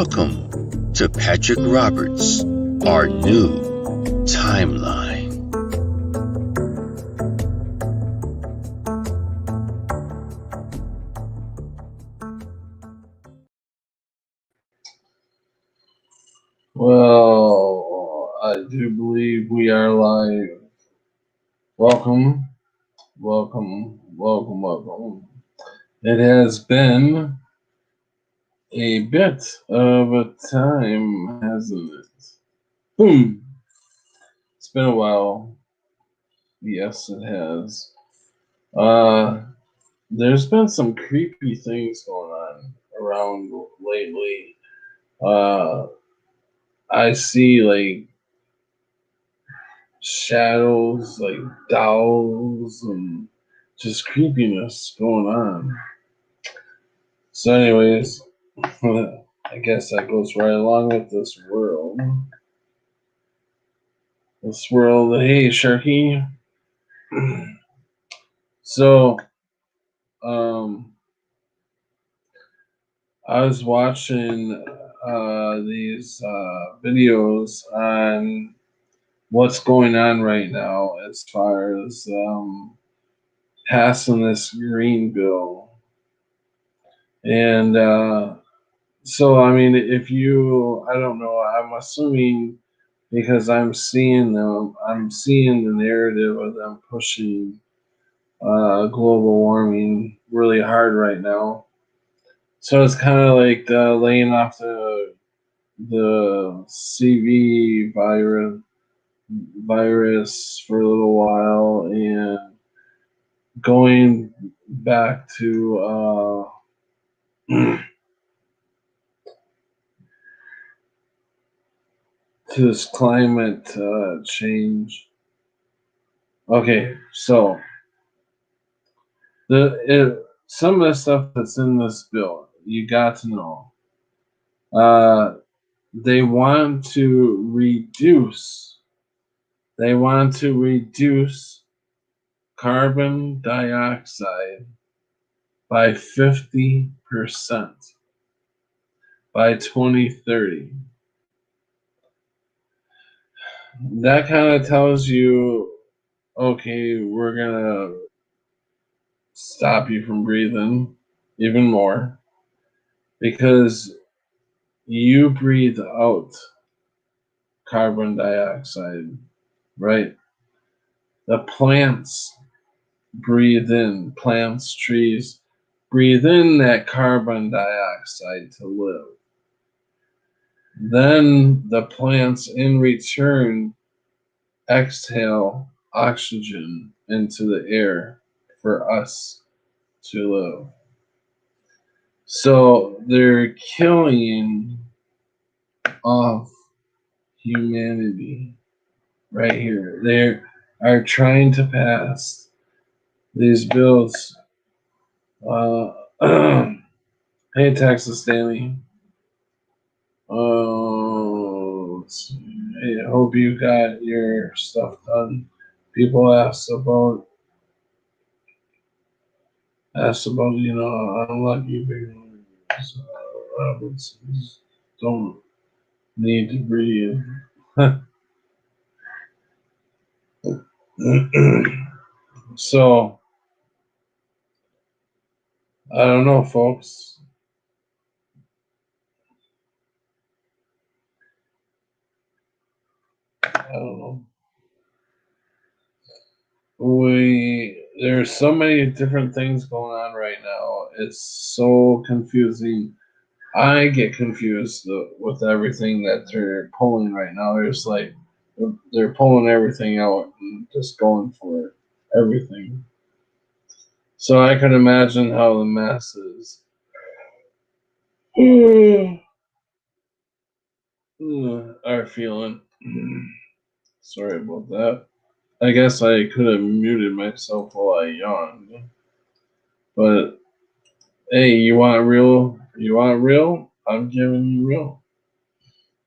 Welcome to Patrick Roberts, our new timeline. Well, I do believe we are live. Welcome, welcome, welcome, welcome. It has been a bit of a time, hasn't it? Boom! It's been a while. Yes, it has. There's been some creepy things going on around lately. I see like shadows, like dolls, and just creepiness going on. So, anyways, I guess that goes right along with this world. This world, hey, Sharky. So, I was watching these videos on what's going on right now as far as passing this green bill. And so, I mean, I don't know, I'm assuming because I'm seeing the narrative of them pushing global warming really hard right now. So it's kind of like laying off the CV virus for a little while and going back to to this climate change. Okay, so some of the stuff that's in this bill, you got to know. They want to reduce. They want to reduce carbon dioxide by 50% by 2030. That kind of tells you, okay, we're gonna stop you from breathing even more because you breathe out carbon dioxide, right? The plants trees breathe in that carbon dioxide to live. Then the plants in return exhale oxygen into the air for us to live. So they're killing off humanity right here. They are trying to pass these bills. Hey, Texas Danny. I hope you got your stuff done. People asked about unlucky beginnings. Robinsons don't need to breathe. So I don't know, folks. I don't know. There's so many different things going on right now. It's so confusing. I get confused with everything that they're pulling right now. There's like they're pulling everything out and just going for it, everything. So I can imagine how the masses are feeling. Sorry about that. I guess I could have muted myself while I yawned. But hey, you want real? You want real? I'm giving you real.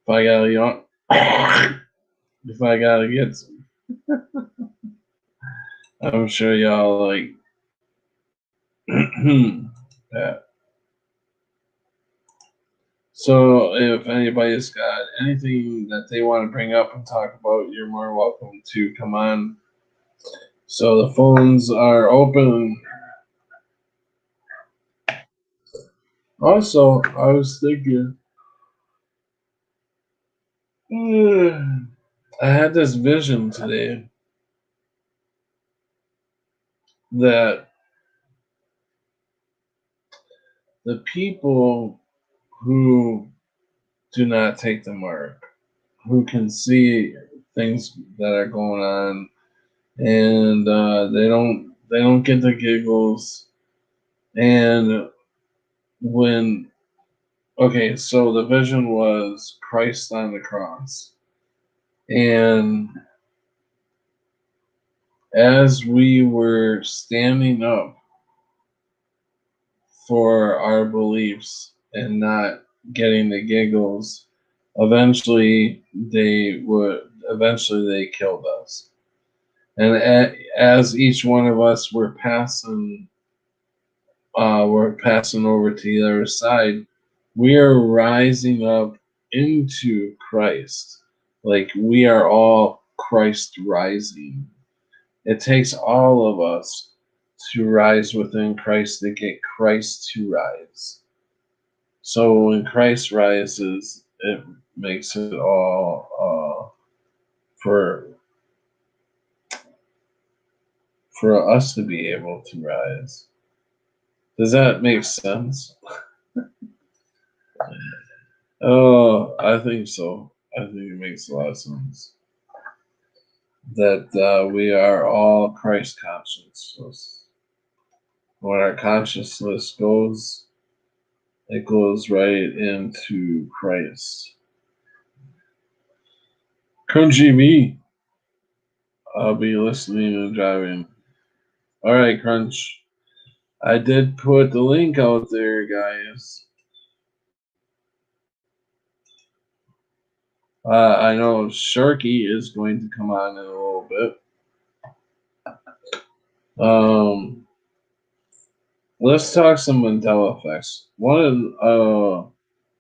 If I gotta yawn, if I gotta get some, I'm sure y'all like that. So if anybody's got anything that they want to bring up and talk about, you're more welcome to come on. So the phones are open. Also, I was thinking, I had this vision today that the people who do not take the mark, who can see things that are going on, and they don't get the giggles. And when okay, so the vision was Christ on the cross, and as we were standing up for our beliefs and not getting the giggles, eventually they killed us. And as each one of us we're passing over to the other side, we are rising up into Christ. Like we are all Christ rising. It takes all of us to rise within Christ to get Christ to rise. So when Christ rises, it makes it all for us to be able to rise. Does that make sense? Oh, I think so. I think it makes a lot of sense that we are all Christ consciousness. When our consciousness goes, it goes right into Christ. Crunchy me. I'll be listening and driving. All right, Crunch. I did put the link out there, guys. I know Sharky is going to come on in a little bit. Let's talk some Mandela effects.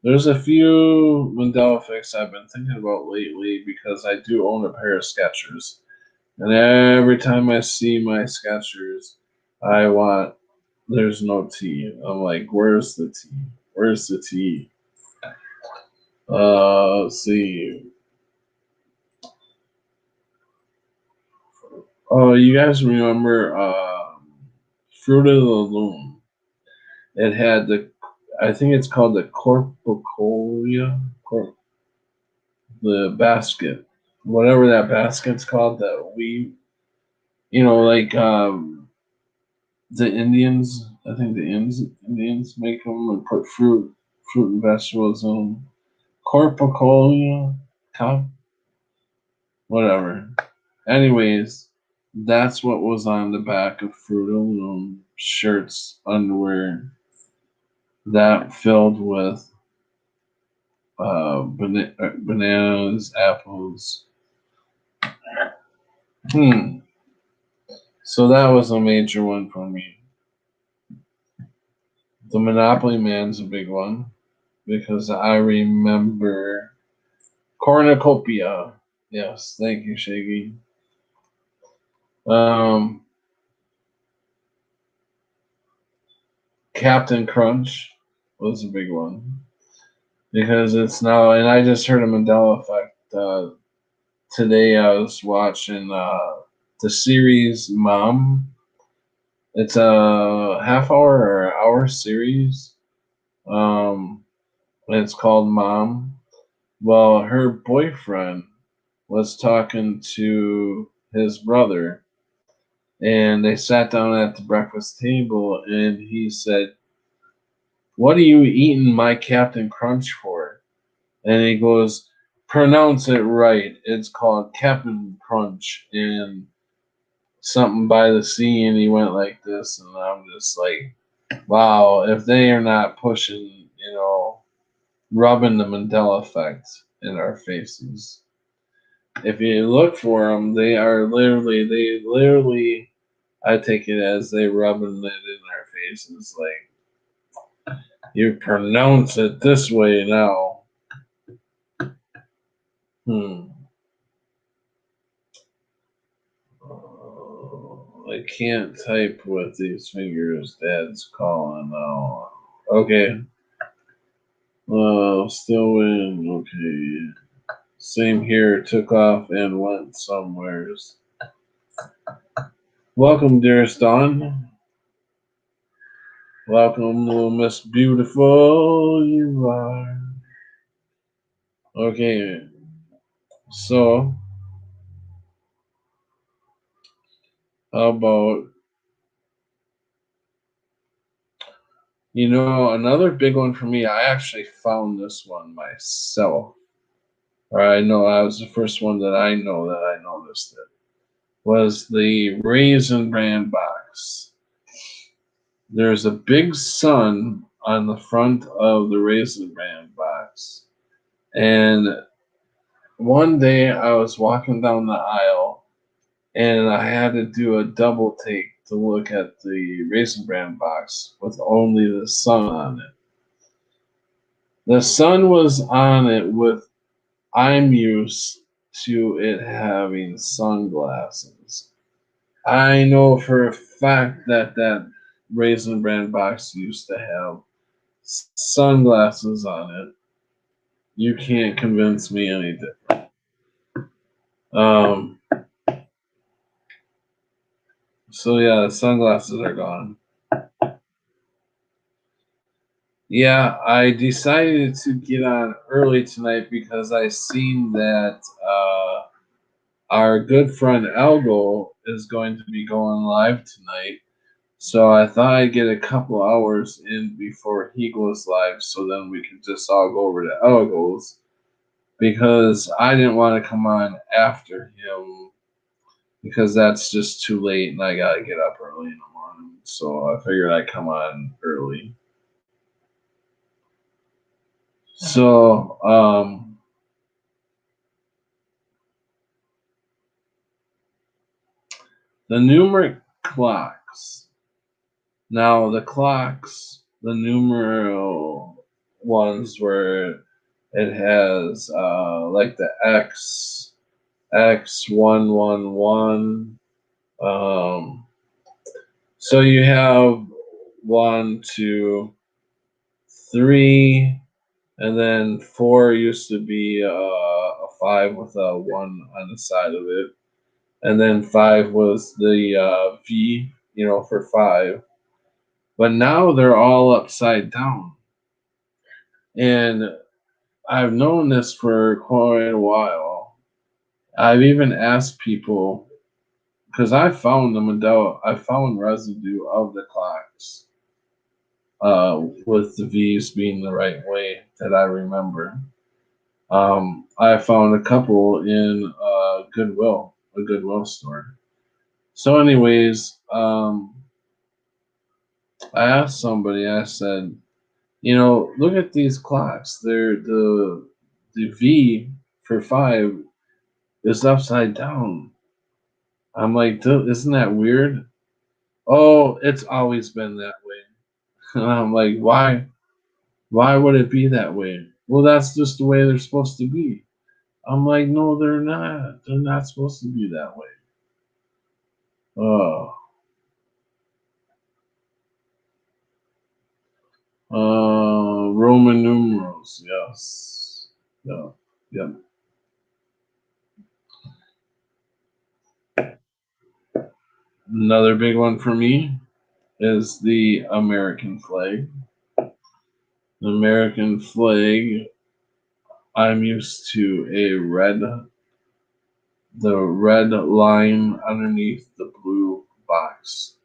There's a few Mandela effects I've been thinking about lately because I do own a pair of Skechers, and every time I see my Skechers, there's no T. I'm like, where's the T? Where's the T? Let's see. Oh, you guys remember Fruit of the Loom? It had I think it's called the corpocolia, the basket, whatever that basket's called that like the Indians. I think the Indians make them and put fruit and vegetables in them. Corpocolia, whatever. Anyways, that's what was on the back of Fruit of the Loom shirts, underwear, that filled with bananas, apples. So that was a major one for me. The Monopoly Man's a big one because I remember Cornucopia. Yes, thank you, Shaggy. Captain Crunch was a big one because it's now, and I just heard a Mandela effect today. I was watching the series Mom. It's a half hour or hour series. It's called Mom. Well, her boyfriend was talking to his brother, and they sat down at the breakfast table, and he said, "What are you eating my Captain Crunch for?" And he goes, "Pronounce it right. It's called Captain Crunch and something by the sea." And he went like this, and I'm just like, wow, if they are not pushing, rubbing the Mandela effect in our faces. If you look for them, they literally, I take it as they rubbing it in our faces. Like, You pronounce it this way now. I can't type with these fingers. Dad's calling now. Okay. Still in. Okay. Same here. Took off and went somewheres. Welcome, dearest Dawn. Welcome, little Miss Beautiful. You are. Okay. So, how about, another big one for me? I actually found this one myself. Or I know I was the first one that I noticed it. Was the Raisin Bran box. There's a big sun on the front of the Raisin Bran box. And one day I was walking down the aisle and I had to do a double take to look at the Raisin Bran box with only the sun on it. The sun was on it with, I'm used to it having sunglasses. I know for a fact that Raisin Bran box used to have sunglasses on it. You can't convince me any different. So yeah, the sunglasses are gone. Yeah, I decided to get on early tonight because I seen that our good friend Algo is going to be going live tonight. So I thought I'd get a couple hours in before he goes live so then we could just all go over to Algo's, because I didn't want to come on after him because that's just too late and I gotta get up early in the morning. So I figured I'd come on early. So, the numeric clocks. Now, the clocks, the numeral ones where it has like the X111. So you have 1, 2, 3, and then 4 used to be a 5 with a 1 on the side of it. And then 5 was the V, for 5. But now they're all upside down. And I've known this for quite a while. I've even asked people, because I found residue of the clocks with the V's being the right way that I remember. I found a couple in a Goodwill store. So, anyways, I asked somebody. I said, look at these clocks. They're the V for 5 is upside down. I'm like, isn't that weird? Oh, it's always been that way. And I'm like, why? Why would it be that way? Well, that's just the way they're supposed to be. I'm like, no, they're not. They're not supposed to be that way. Oh. Roman numerals, yes. Yeah. Yeah. Another big one for me is the American flag. The American flag, I'm used to the red line underneath the blue box.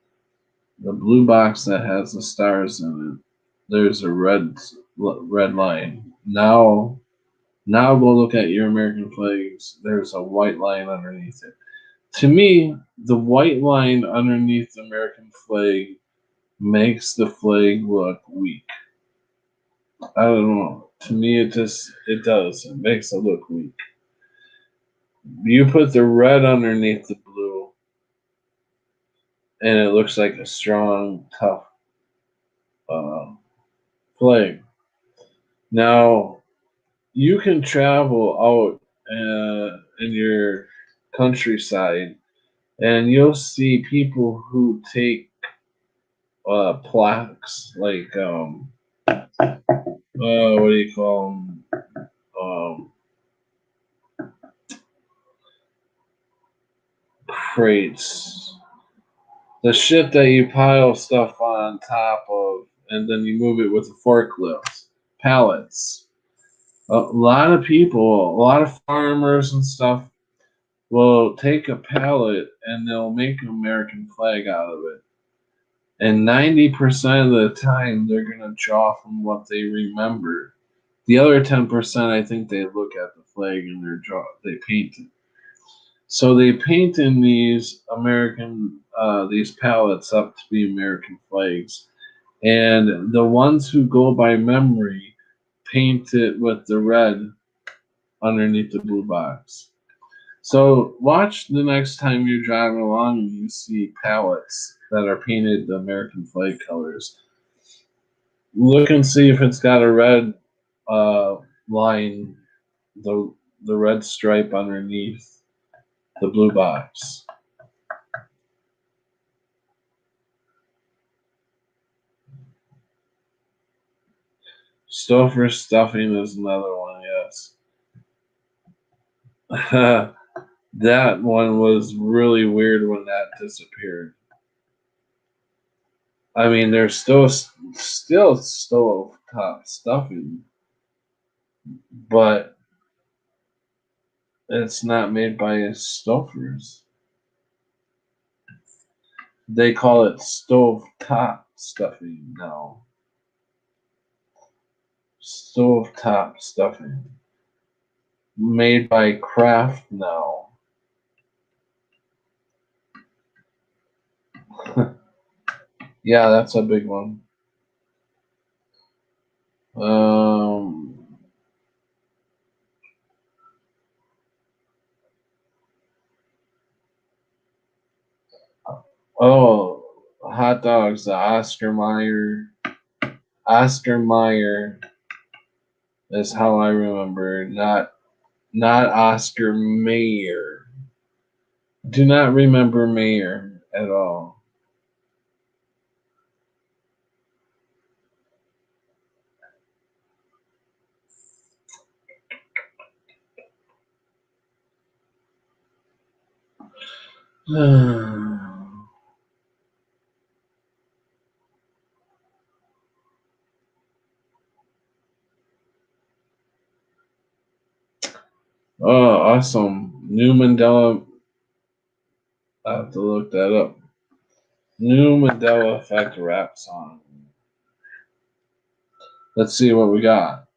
The blue box that has the stars in it, there's a red line. Now go look at your American flags. There's a white line underneath it. To me, the white line underneath the American flag makes the flag look weak. I don't know. To me, it does. It makes it look weak. You put the red underneath the blue, and it looks like a strong, tough flag. Now, you can travel out in your countryside, and you'll see people who take plaques like what do you call them? Um, Crates. The shit that you pile stuff on top of, and then you move it with a forklift. Pallets. A lot of people, a lot of farmers and stuff will take a pallet and they'll make an American flag out of it. And 90% of the time, they're going to draw from what they remember. The other 10%, I think they look at the flag and they paint it. So they paint in these these pallets up to be American flags. And the ones who go by memory paint it with the red underneath the blue box. So watch the next time you're driving along and you see pallets that are painted the American flag colors. Look and see if it's got a red line, the red stripe underneath the blue box. Stouffer stuffing is another one, yes. That one was really weird when that disappeared. I mean, there's still stove top stuffing, but it's not made by Stouffer's. They call it stove top stuffing now. Stove top stuffing. Made by Kraft now. Yeah, that's a big one. Oh, hot dogs, the Oscar Mayer. Oscar Mayer is how I remember, not Oscar Mayer. Do not remember Mayer at all. Oh, awesome. New Mandela. I have to look that up. New Mandela Effect rap song. Let's see what we got.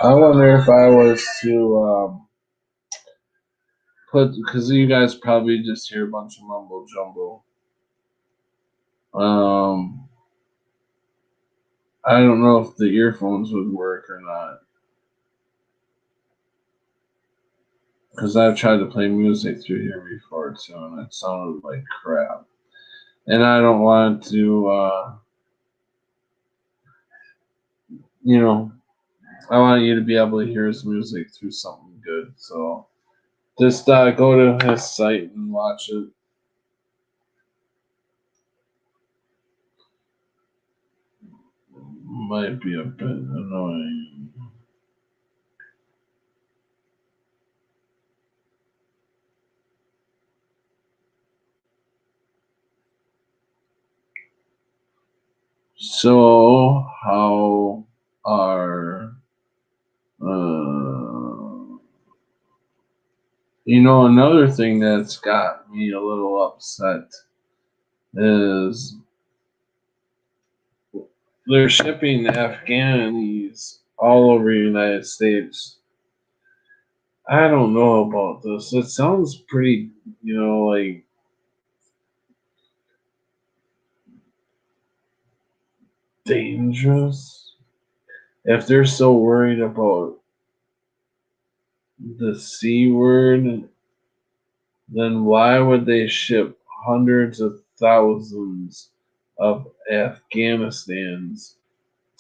I wonder if I was to put, because you guys probably just hear a bunch of mumbo jumbo. I don't know if the earphones would work or not. Because I've tried to play music through here before too, and it sounded like crap. And I don't want to, I want you to be able to hear his music through something good. So just go to his site and watch it. Might be a bit annoying. So, how are, another thing that's got me a little upset is they're shipping Afghanis all over the United States. I don't know about this. It sounds pretty, like dangerous. If they're so worried about the C word, then why would they ship hundreds of thousands of Afghanistans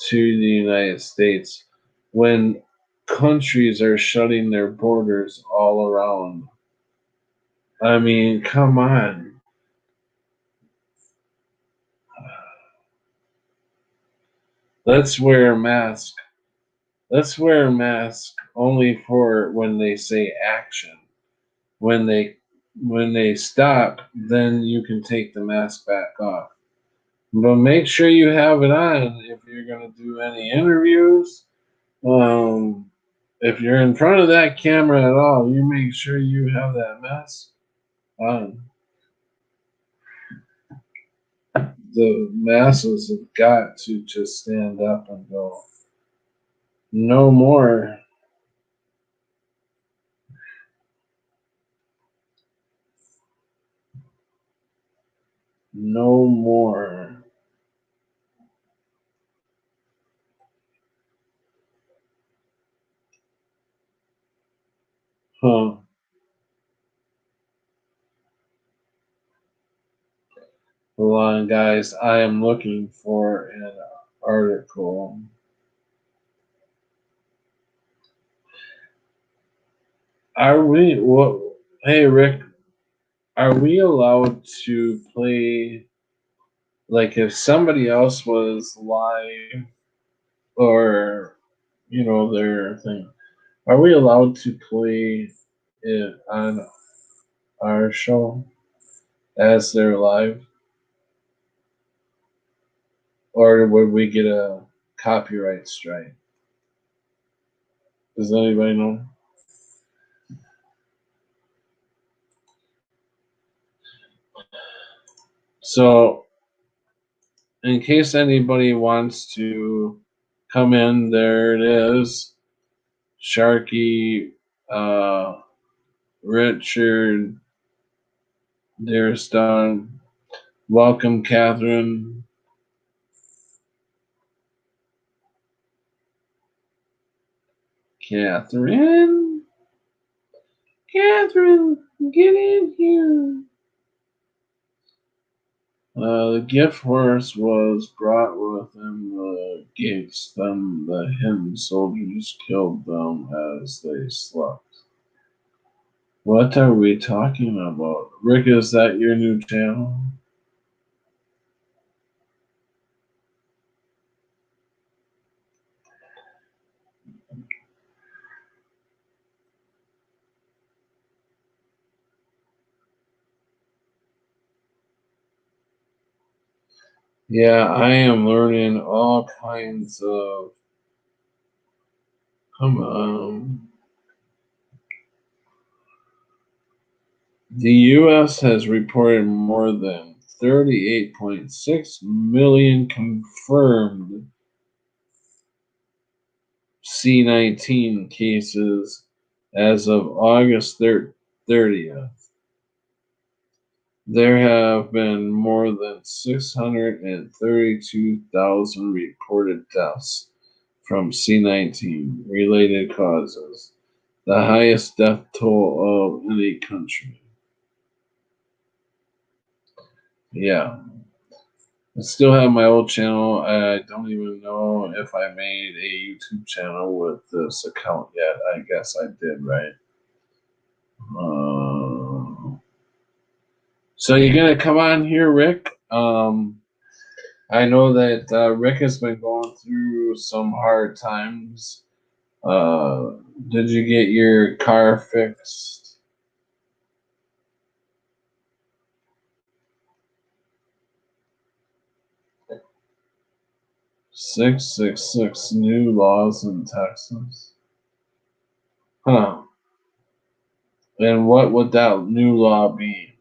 to the United States when countries are shutting their borders all around? I mean, come on. Let's wear a mask. Let's wear a mask only for when they say action. When they stop, then you can take the mask back off. But make sure you have it on if you're going to do any interviews. If you're in front of that camera at all, you make sure you have that mask on. The masses have got to just stand up and go, no more. No more. Huh. Hold on, guys. I am looking for an article. Are we what? Hey, Rick, are we allowed to play, like, if somebody else was live or their thing? Are we allowed to play it on our show as they're live, or would we get a copyright strike? Does anybody know? So, in case anybody wants to come in, there it is. Sharky, Richard, there's Don. Welcome, Catherine. Catherine? Catherine, get in here. The gift horse was brought within the gates. Then the hidden soldiers killed them as they slept. What are we talking about? Rick, is that your new channel? Yeah, I am learning all kinds of. Come on. The U.S. has reported more than 38.6 million confirmed C-19 cases as of August 30th. There have been more than 632,000 reported deaths from C-19 related causes, the highest death toll of any country. Yeah. I still have my old channel. I don't even know if I made a YouTube channel with this account yet. I guess I did, right? So you're gonna come on here, Rick? I know that Rick has been going through some hard times. Did you get your car fixed? 666 new laws in Texas. Huh. And what would that new law be?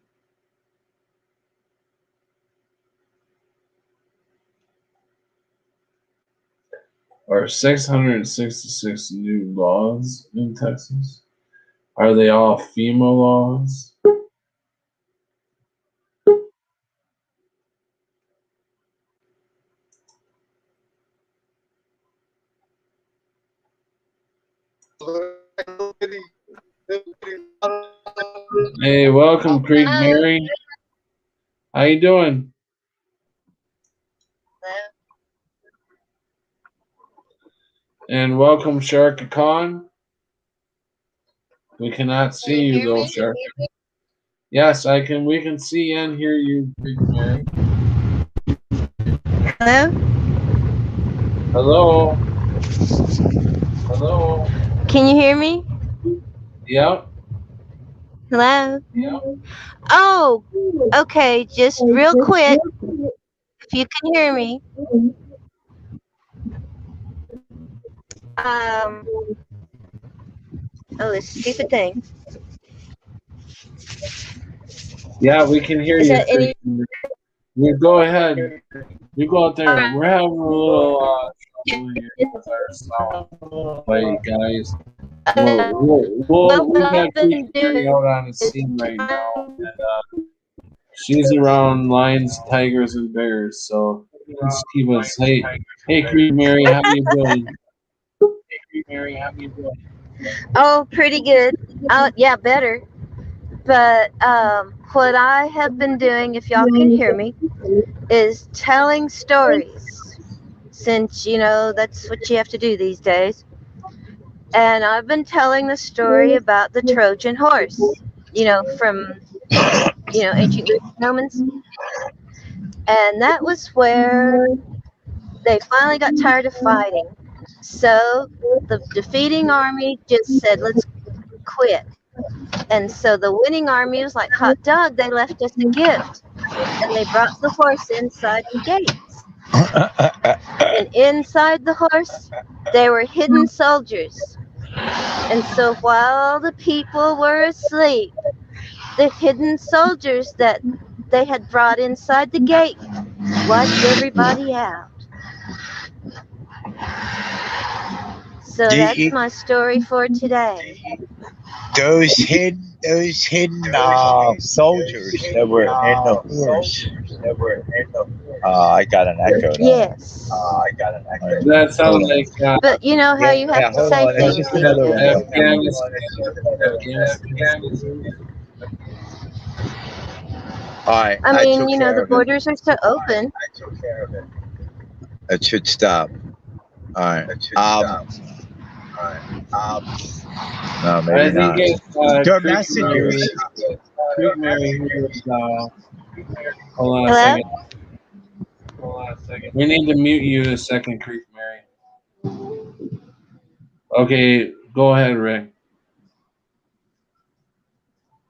Are 666 new laws in Texas? Are they all FEMA laws? Hey, welcome, Creek Mary. How you doing? And welcome, Shark Khan. We cannot see you though, Shark. Yes, I can. We can see and hear you, Creek Mary. Hello? Hello. Hello. Can you hear me? Yep. Hello? Yep. Oh, okay. Just real quick, if you can hear me. Um, oh, this stupid thing. Yeah, we can hear Is you, that any? Creek Mary. You go ahead. You go out there. We're having a little trouble here with our sound play, guys. Well, We've what got I've Creek been Mary doing out on the is scene right now, and she's around lions, tigers, and bears. So let's keep us. Hey, Creek Mary, how you doing? Hey, Creek Mary, how you doing? Oh, pretty good. Yeah, better. But what I have been doing, if y'all can hear me, is telling stories. Since that's what you have to do these days. And I've been telling the story about the Trojan horse. From ancient Greek and Romans. And that was where they finally got tired of fighting. So the defeating army just said, let's quit. And so the winning army was like, hot dog, they left us a gift. And they brought the horse inside the gates. And inside the horse, there were hidden soldiers. And so while the people were asleep, the hidden soldiers that they had brought inside the gate wiped everybody out. So that's my story for today. Those hidden soldiers that were in the horse. I got an echo. Yes. That sounds like But you know how you have to hold say on. There's things just these another days. Afghanistan. All right. I mean, took care the of it. borders are so open. It should stop. All right. No, maybe I think not. it's They're Creek messengers. Creek Mary here's hold on Hello? a second. We need to mute you a second, Creek Mary. Okay, go ahead, Rick.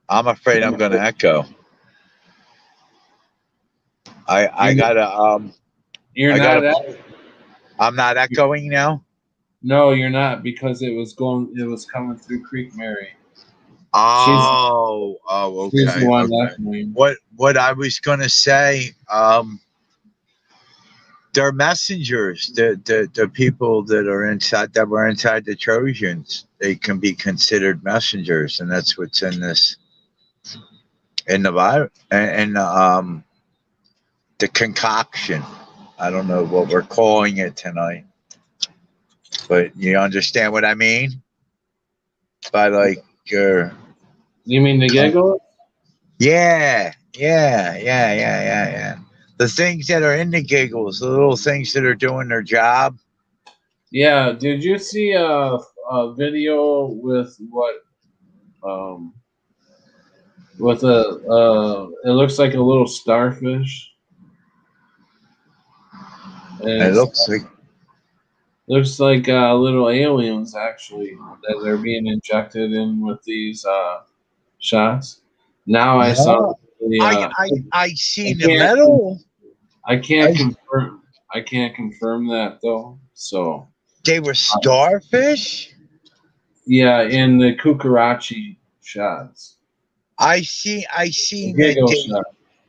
I'm afraid I'm going to echo. I gotta You're I not. gotta. I'm not echoing now. No, you're not, because it was coming through Creek Mary. Oh, okay. She's the one echoing. What I was gonna say, they're messengers. The people that were inside the Trojans, they can be considered messengers, and that's what's in the Bible, and the concoction. I don't know what we're calling it tonight, but you understand what I mean by like you mean the giggle? Yeah. The things that are in the giggles, the little things that are doing their job. Yeah. Did you see a video with with it looks like a little starfish. And It looks like little aliens actually that are being injected in with these shots. Now I saw I seen the metal. I can't confirm. I can't confirm that though. So They were starfish? yeah, in the Kukarachi shots, I the seen that Giggle they, shot.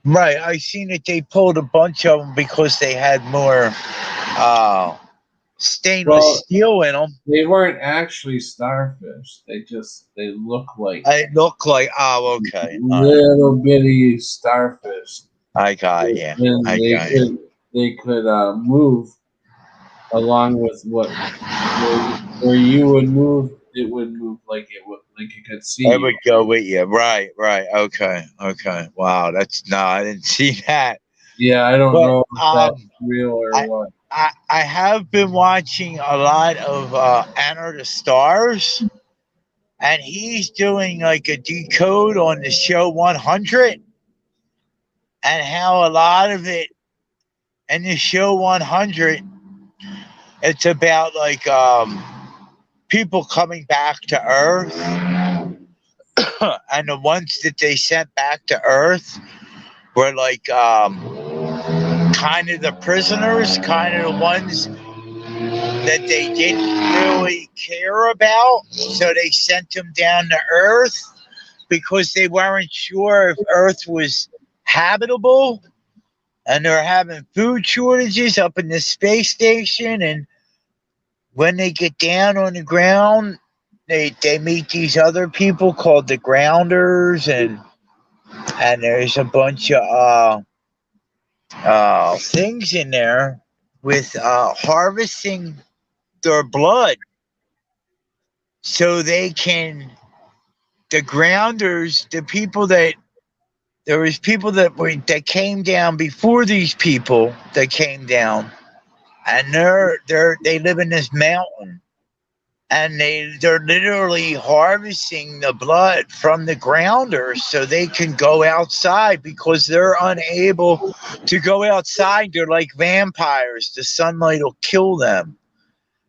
right, I seen that they pulled a bunch of them because they had more uh stainless Well, steel in them. they weren't actually starfish. They look like It looked like, oh, okay. All right. little bitty starfish, I got you. and I got you. they could move along with where you would move. It would move like you could see I you. would go with you. Right, right. Okay, okay. Wow, that's no, I didn't see that. Yeah, I don't But know if that's real or I what. I have been watching a lot of Enter the Stars, and he's doing like a decode on the show 100, and how a lot of it in the show 100, it's about like people coming back to Earth, and the ones that they sent back to Earth were like kind of the prisoners, kind of the ones that they didn't really care about. So they sent them down to Earth because they weren't sure if Earth was habitable, and they're having food shortages up in the space station. And when they get down on the ground, they meet these other people called the Grounders, and there's a bunch of things in there with harvesting their blood so they can, the Grounders, the people that, there was people that came down before these people that came down, and they live in this mountain, and they're literally harvesting the blood from the Grounders so they can go outside because they're unable to go outside. They're like vampires. The sunlight will kill them.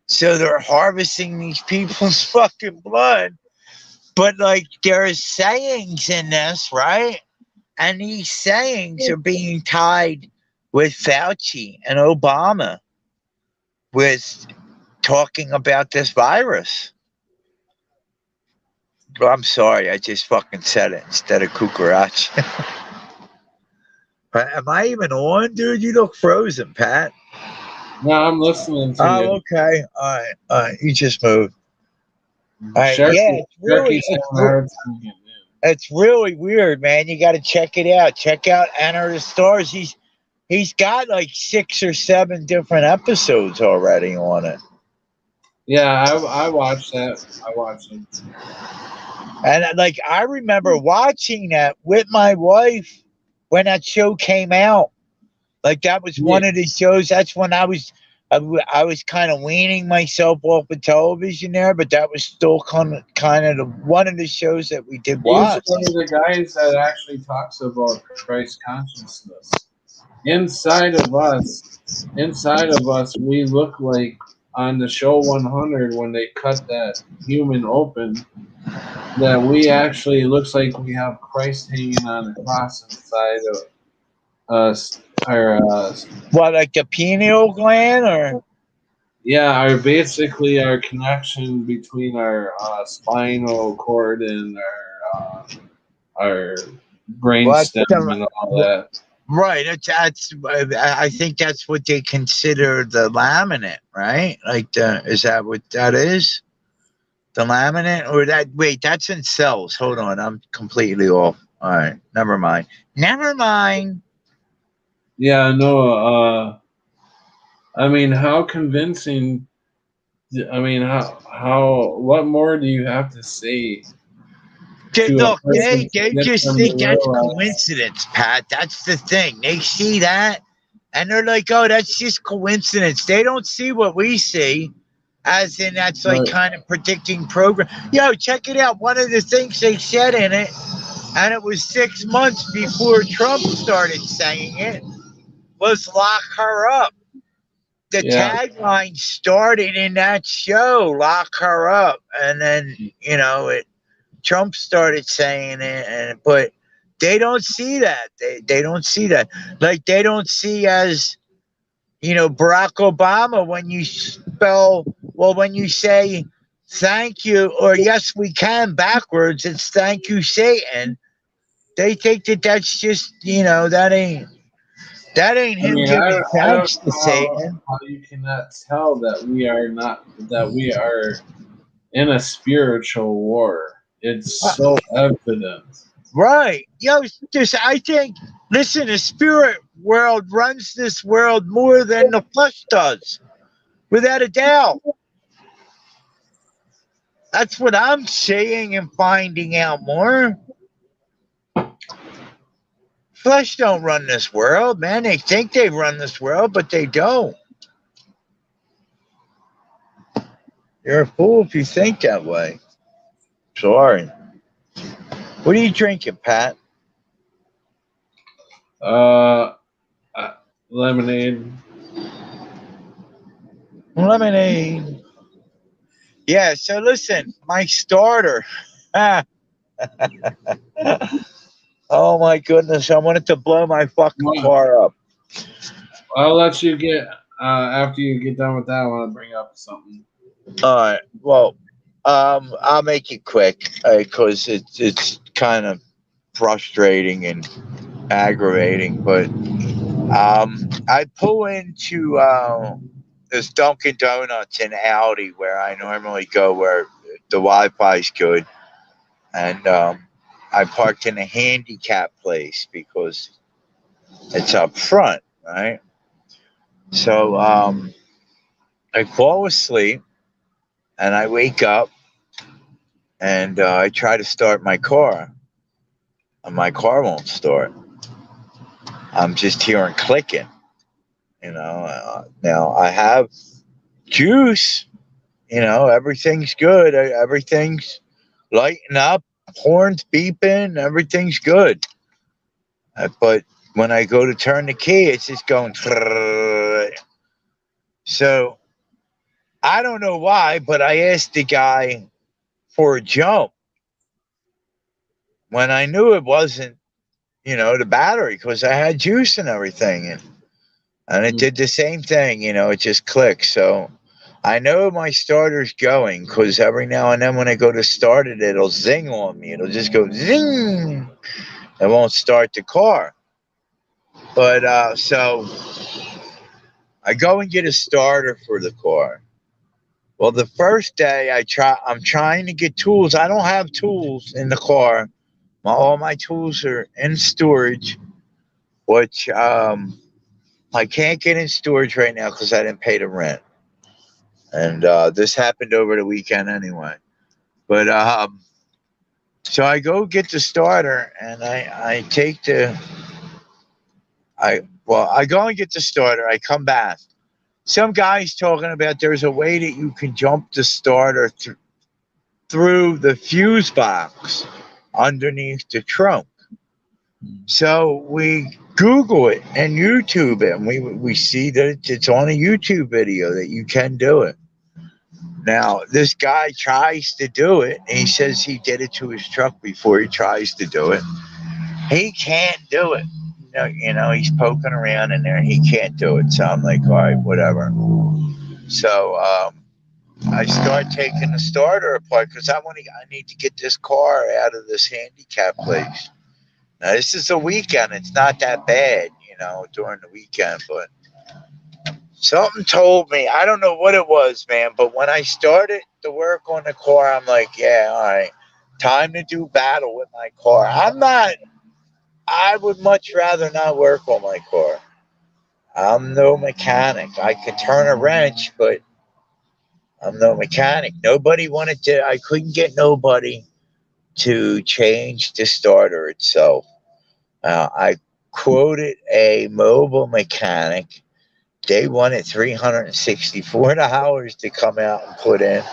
So they're harvesting these people's fucking blood. But like there's sayings in this, right? And these sayings are being tied with Fauci and Obama with talking about this virus. Well, I'm sorry, I just fucking said it instead of Kukarach. Am I even on, dude? You look frozen, Pat. No, I'm listening to Oh, you. okay. All right. All right. You just moved. All right. Yeah, Sharky's having a hard time getting in. it's really weird, man. You got to check it out. Check out Enter the Stars. He's got like 6 or 7 different episodes already on it. Yeah, I watched that. I watched it. And like I remember watching that with my wife when that show came out. Like that was one of the shows. That's when I was kind of weaning myself off of television there, but that was still kind of one of the shows that we did He's watch. one of the guys that actually talks about Christ consciousness. Inside of us, we look like on the show 100 when they cut that human open, that we actually looks like we have Christ hanging on the cross inside of us. What, like the pineal gland, or? Yeah, basically our connection between our spinal cord and our brain stem and all that. Right. I think that's what they consider the laminate, right? Like is that what that is? The laminate, or that? Wait, that's in cells. Hold on, I'm completely off. All right, never mind. Never mind. Yeah, no. I mean, how convincing? I mean, how? What more do you have to say? Look, To they get just them think to that's realize? coincidence, Pat. That's the thing. They see that, and they're like, "Oh, that's just coincidence." They don't see what we see, as in that's like Right. kind of predicting program. Yo, check it out. One of the things they said in it, and it was 6 months before Trump started saying it, was "lock her up." The Yeah. tagline started in that show, "lock her up," and then Trump started saying it, but they don't see that. They don't see that. Like they don't see as Barack Obama, when you when you say thank you or yes, we can backwards, it's thank you, Satan. They think that that's just, that ain't I him mean, giving I don't thanks to know Satan. how you cannot tell that we are in a spiritual war. It's Uh, so evident. Right. I think, listen, the spirit world runs this world more than the flesh does, without a doubt. That's what I'm seeing and finding out more. Flesh don't run this world, man. They think they run this world, but they don't. You're a fool if you think that way. Sorry. What are you drinking, Pat? Uh, Lemonade. Lemonade. Yeah, so listen, my starter. Oh my goodness, I wanted to blow my fucking Well, car up. I'll let you get after you get done with that. I want to bring up something. All right. Well, I'll make it quick because it's kind of frustrating and aggravating. But I pull into this Dunkin' Donuts in Audi where I normally go, where the Wi-Fi's good, and I parked in a handicap place because it's up front, right? So I fall asleep and I wake up and I try to start my car, and my car won't start. I'm just hearing clicking. Now I have juice. Everything's good. Everything's lighting up. Horns beeping. Everything's good. But when I go to turn the key, it's just going. So I don't know why, but I asked the guy for a jump when I knew it wasn't, the battery, because I had juice and everything, and it did the same thing. It just clicked. So I know my starter's going, because every now and then when I go to start it, it'll zing on me. It'll just go zing. It won't start the car. But so I go and get a starter for the car. Well, the first day I'm trying to get tools. I don't have tools in the car. All my tools are in storage, which I can't get in storage right now because I didn't pay the rent. And this happened over the weekend anyway. But so I go get the starter, and I take the I go and get the starter. I come back. Some guy's talking about there's a way that you can jump the starter through the fuse box underneath the trunk. So we Google it and YouTube it, and we see that it's on a YouTube video that you can do it. Now, this guy tries to do it, and he says he did it to his truck before he tries to do it. He can't do it. He's poking around in there, and he can't do it. So I'm like, all right, whatever. So I start taking the starter apart because I need to get this car out of this handicap place. Now, this is a weekend. It's not that bad, during the weekend, but something told me, I don't know what it was, man, but when I started to work on the car, I'm like, yeah, all right, time to do battle with my car. I would much rather not work on my car. I'm no mechanic. I could turn a wrench, but I'm no mechanic. I couldn't get nobody to change the starter itself. I quoted a mobile mechanic. They wanted $364 to come out and put in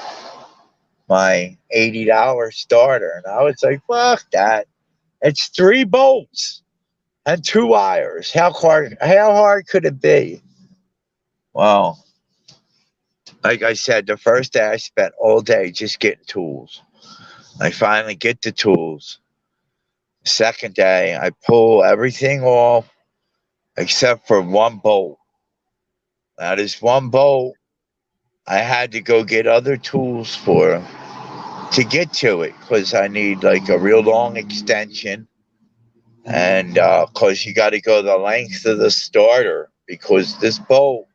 my $80 starter. And I was like, fuck that. It's 3 bolts and 2 wires. How hard could it be? Well, like I said, the first day I spent all day just getting tools. I finally get the tools. Second day, I pull everything off except for 1 bolt. Now, this one bolt, I had to go get other tools for to get to it because I need like a real long extension, and because you got to go the length of the starter because this bolt,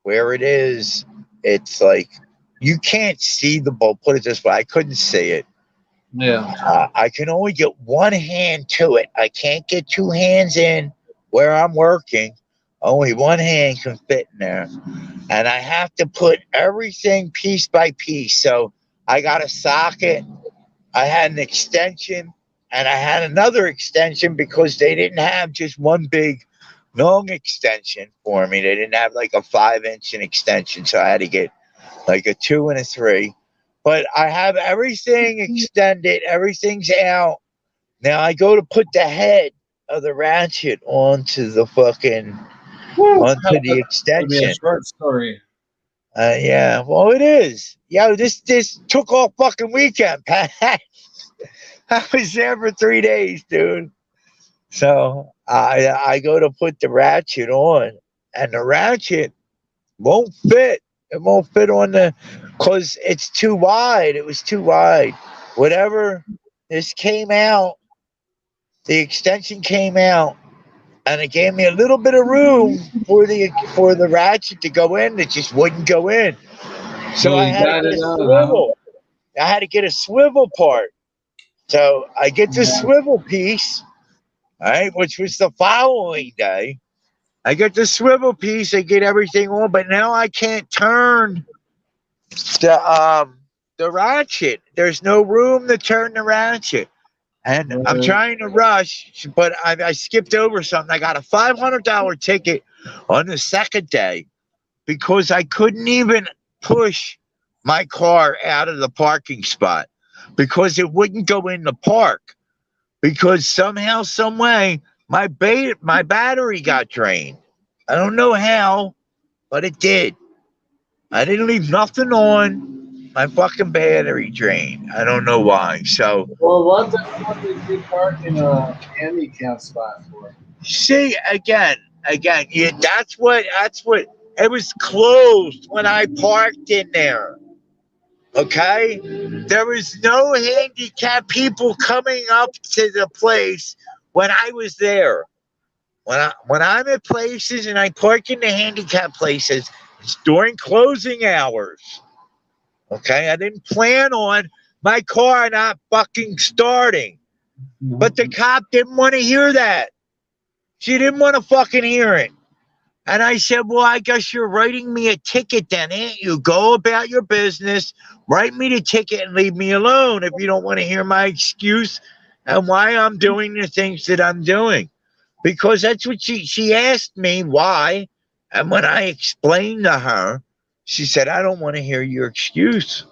where it is, it's like you can't see the bolt. Put it this way, I couldn't see it. Yeah. I can only get one hand to it. I can't get two hands in where I'm working. Only one hand can fit in there. And I have to put everything piece by piece. So I got a socket, I had an extension, and I had another extension because they didn't have just one big long extension for me. They didn't have like a 5-inch extension. So I had to get like a 2 and a 3. But I have everything extended, everything's out. Now I go to put the head of the ratchet onto the fucking onto the That'd be a extension. short story. Yeah, well it is. Yeah, this took all fucking weekend, Pat. I was there for 3 days, dude. So I go to put the ratchet on, and the ratchet won't fit. It won't fit on the because it's too wide. It was too wide. Whatever this came out, the extension came out, and it gave me a little bit of room for the ratchet to go in. It just wouldn't go in. So I You had to got get it a on, huh? swivel. I had to get a swivel part. So I get the swivel piece, all right, which was the following day. I get the swivel piece, I get everything on, but now I can't turn the ratchet. There's no room to turn the ratchet. And I'm trying to rush, but I skipped over something. I got a $500 ticket on the second day because I couldn't even push my car out of the parking spot because it wouldn't go in the park because somehow, some way, my battery got drained. I don't know how, but it did. I didn't leave nothing on. My fucking battery drained. I don't know why. So Well, what the hell did you park in a handicap spot for? see again. Yeah, that's what. It was closed when I parked in there. Okay, there was no handicapped people coming up to the place when I was there. When I'm at places and I park in the handicap places, it's during closing hours. Okay, I didn't plan on my car not fucking starting, but the cop didn't want to hear that. She didn't want to fucking hear it. And I said, well, I guess you're writing me a ticket then, ain't you? Go about your business, write me the ticket and leave me alone if you don't want to hear my excuse and why I'm doing the things that I'm doing. Because that's what she asked me why. And when I explained to her, she said, I don't want to hear your excuse.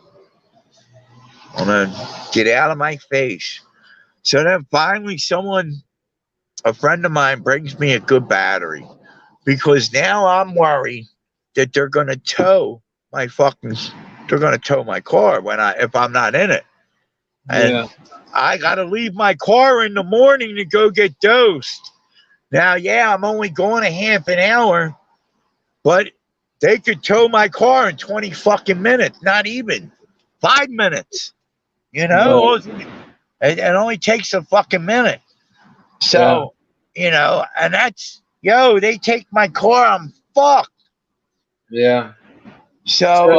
I'm going to get out of my face. So then finally a friend of mine brings me a good battery because now I'm worried that they're going to tow my car if I'm not in it. And Yeah. I got to leave my car in the morning to go get dosed. Now, yeah, I'm only going a half an hour, but they could tow my car in 20 fucking minutes, not even 5 minutes. You know, it only takes a fucking minute. So, and they take my car, I'm fucked. Yeah. So,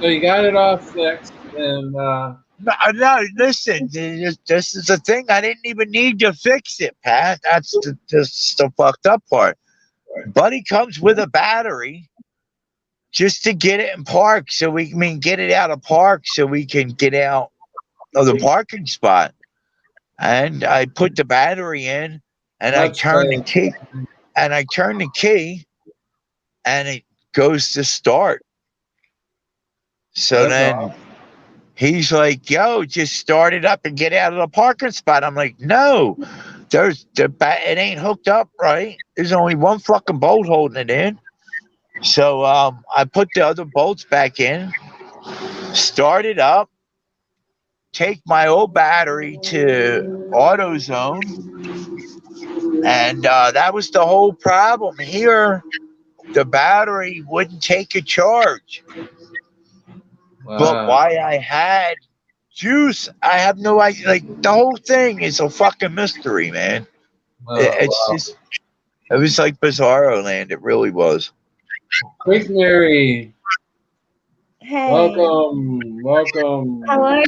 You got it all fixed, and no, listen, this is the thing. I didn't even need to fix it, Pat. That's the fucked up part. Buddy comes with a battery just to get it in park so we can get it out of park so we can get out of the parking spot. And I put the battery in and I turn the key and it goes to start. So then he's like, yo, just start it up and get out of the parking spot. I'm like, no, it ain't hooked up right. There's only one fucking bolt holding it in. So I put the other bolts back in, start it up, take my old battery to AutoZone, and that was the whole problem. Here, the battery wouldn't take a charge. But Wow. why I had juice, I have no idea. Like the whole thing is a fucking mystery, man. It's Wow. just, it was like Bizarro Land. It really was. Quick Mary. Hey, Welcome. how Welcome. are you?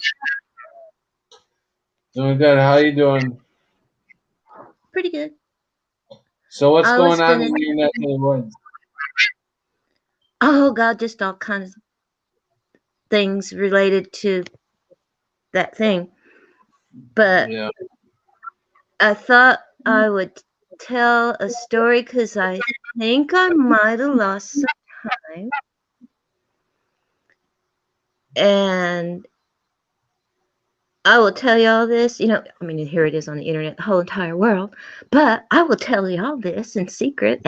Doing good. How you doing? Pretty good. So what's I going was on gonna. in your neck of the woods? Oh God, just all kinds of things related to that thing. But Yeah. I thought I would tell a story because I think I might have lost some time. And I will tell y'all this, I mean, here it is on the internet, the whole entire world, but I will tell y'all this in secret,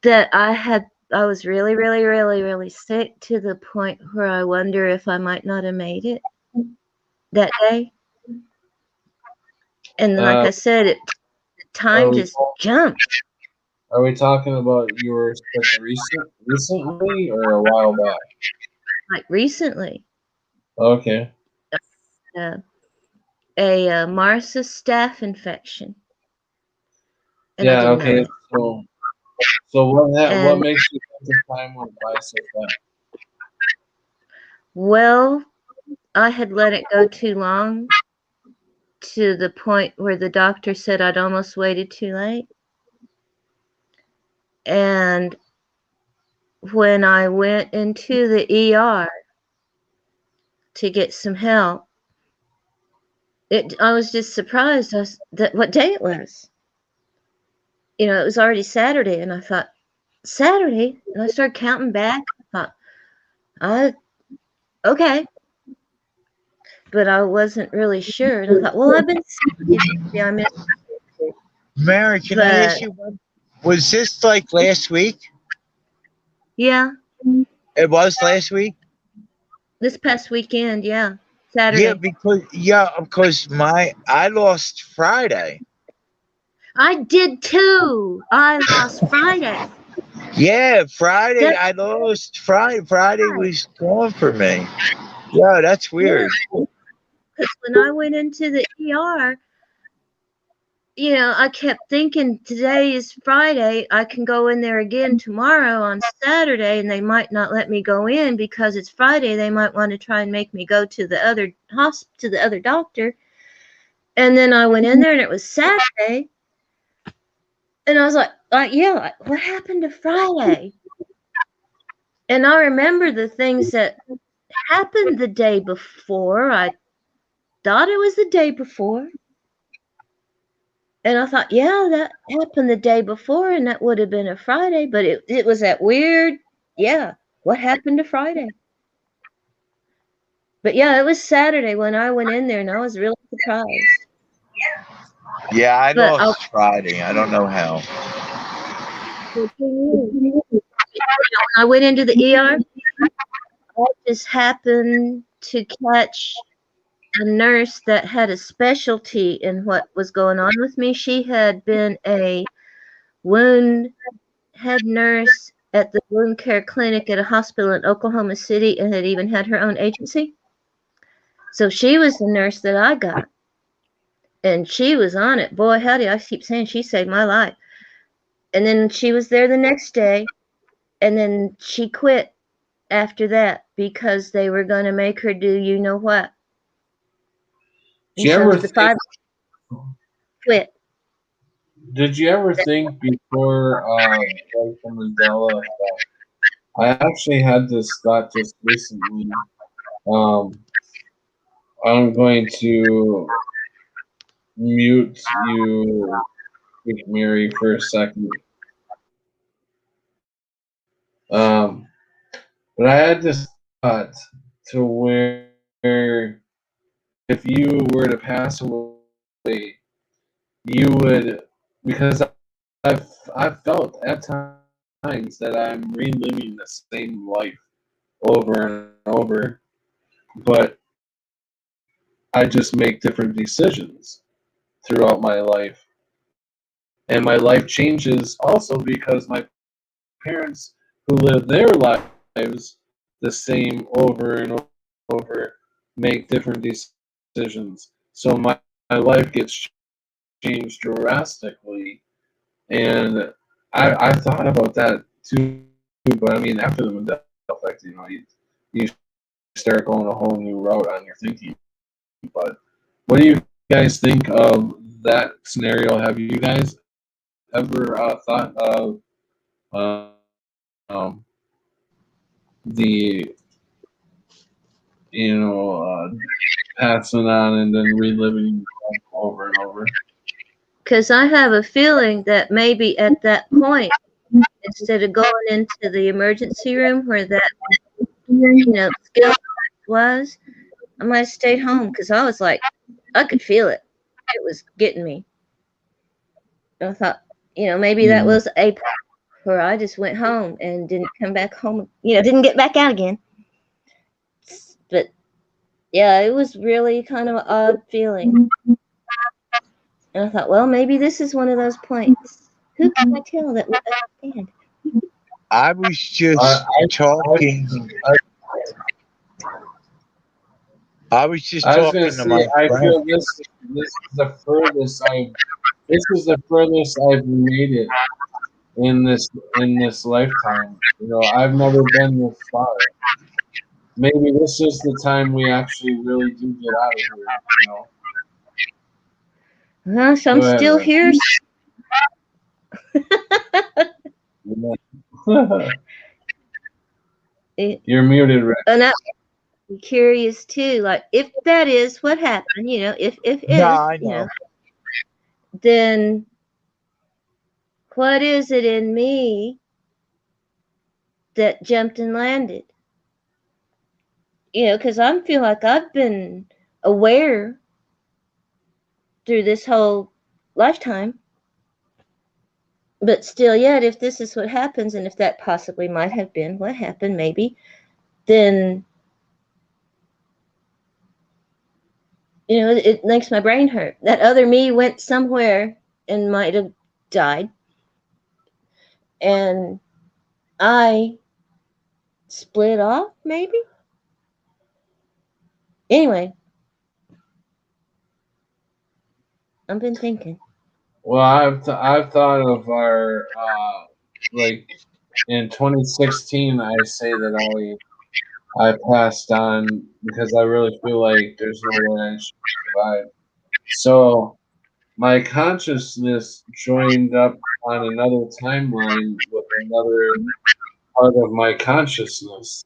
that I was really, really, really, really sick to the point where I wonder if I might not have made it that day. And like Uh, I said, are time we just jumped. are we talking about you were sick recently or a while back? Like recently, Okay. uh, a MRSA staph infection, and I Yeah. didn't know Okay. it. So what And makes you think the time went by so fast? well, I had let it go too long to the point where the doctor said I'd almost waited too late. And when I went into the ER to get some help, I was just surprised that what day it was. It was already Saturday, and I thought, Saturday? And I started counting back. I thought, okay. But I wasn't really sure. And I thought, well, I've been sick. I missed it. Mary, can I ask But you one? Was this like last week? yeah, It was last week? this past weekend, yeah, Yeah, Saturday. because I lost Friday. I did too. I lost Friday. Yeah, Friday That's I lost Friday. Friday right. was gone for me. Yeah, that's Yeah, weird. because when I went into the ER, I kept thinking today is Friday. I can go in there again tomorrow on Saturday, and they might not let me go in because it's Friday. They might want to try and make me go to the other to the other doctor. And then I went in there, and it was Saturday, and I was like, yeah, what happened to Friday? And I remember the things that happened the day before. I thought it was the day before. And I thought, yeah, that happened the day before, and that would have been a Friday, but it was that weird, yeah, what happened to Friday? But yeah, it was Saturday when I went in there, and I was really surprised. Yeah, I But I'll lost Friday. I don't know how. the thing is, when I went into the ER, I just happened to catch a nurse that had a specialty in what was going on with me. She had been a wound head nurse at the wound care clinic at a hospital in Oklahoma City and had even had her own agency. So she was the nurse that I got. And she was on it. Boy, howdy, I keep saying she saved my life. And then she was there the next day. And then she quit after that because they were going to make her do you know what. Did And you so ever the think? 5 quit. Did you ever think before like the Mandela effect? I actually had this thought just recently. Um, I'm going to mute you, Quick Mary, for a second. Um, but I had this thought to where if you were to pass away, you would, because I've felt at times that I'm reliving the same life over and over, but I just make different decisions throughout my life. And my life changes also because my parents who live their lives the same over and over make different decisions. So my life gets changed drastically. And I thought about that too, but I mean, after the Mandela effect, you start going a whole new route on your thinking. But what do you guys think of that scenario? Have you guys ever thought of um, the passing on and then reliving life over and over? Because I have a feeling that maybe at that point, instead of going into the emergency room where that skill was, I might have stayed home because I was like, I could feel it. It was getting me. I thought, maybe that was a point where I just went home and didn't come back home. Didn't get back out again. But yeah, it was really kind of an odd feeling. And I thought, well, maybe this is one of those points. Who can I tell that would understand? I was just talking. I was just I was gonna talking to my say, I friend. feel this is the furthest I've made it in this lifetime. I've never been this far. Maybe this is the time we actually really do get out of here. Gosh, I'm Go ahead, still Rant. here. You're muted, Rant. And I'm curious too, like if that is what happened, if I know. then what is it in me that jumped and landed? Because I feel like I've been aware through this whole lifetime, but still, yet, if this is what happens, and if that possibly might have been what happened, maybe, then it makes my brain hurt. That other me went somewhere and might have died, and I split off, maybe. Anyway, I've been thinking. Well, I've thought of our like in 2016. I say that I passed on because I really feel like there's no way I should survive. So my consciousness joined up on another timeline with another part of my consciousness.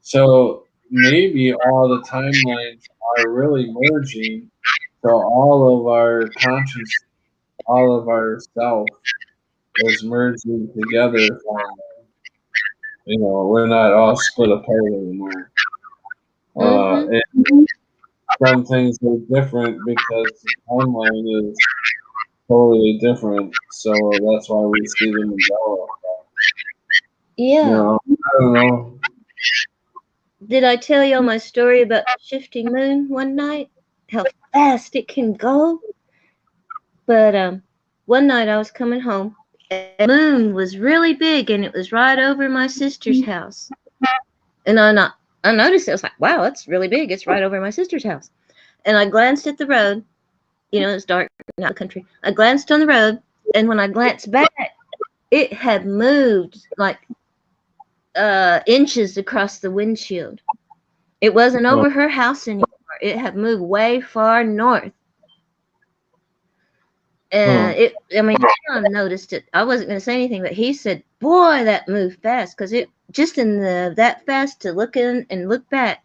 So maybe all the timelines are really merging. So all of our conscious, all of our self is merging together. We're not all split apart anymore. And some things are different because the timeline is totally different. So that's why we see them in yellow. Yeah. I don't know. Did I tell y'all my story about the shifting moon one night? How fast it can go? But one night I was coming home, and the moon was really big, and it was right over my sister's house. And I noticed it. I was like, wow, that's really big. It's right over my sister's house. And I glanced at the road. It's dark out in the country. I glanced on the road, and when I glanced back, it had moved like inches across the windshield. It wasn't over her house anymore. It had moved way far north. And John noticed it. I wasn't going to say anything, but he said, boy, that moved fast. Because it just in that fast to look in and look back,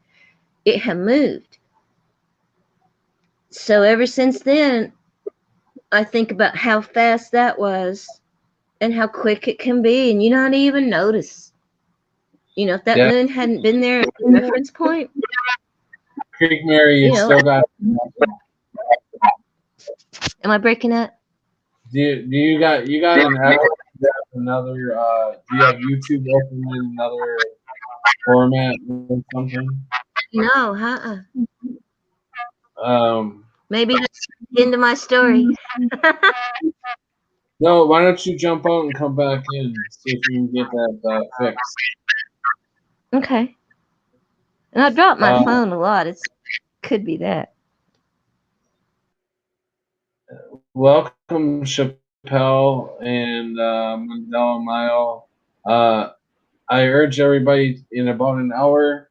it had moved. So ever since then, I think about how fast that was and how quick it can be. And you not even notice. If that moon hadn't been there as a reference point. Creek Mary, you still got. Am I breaking up? Do you got another? Do you have YouTube open in another format or something? No, Um. Maybe that's the end of my story. No, why don't you jump out and come back in, see if you can get that fixed. Okay. And I drop my Uh, phone a lot. It could be that. Welcome, Chappelle and Mandela Mile. I urge everybody in about an hour.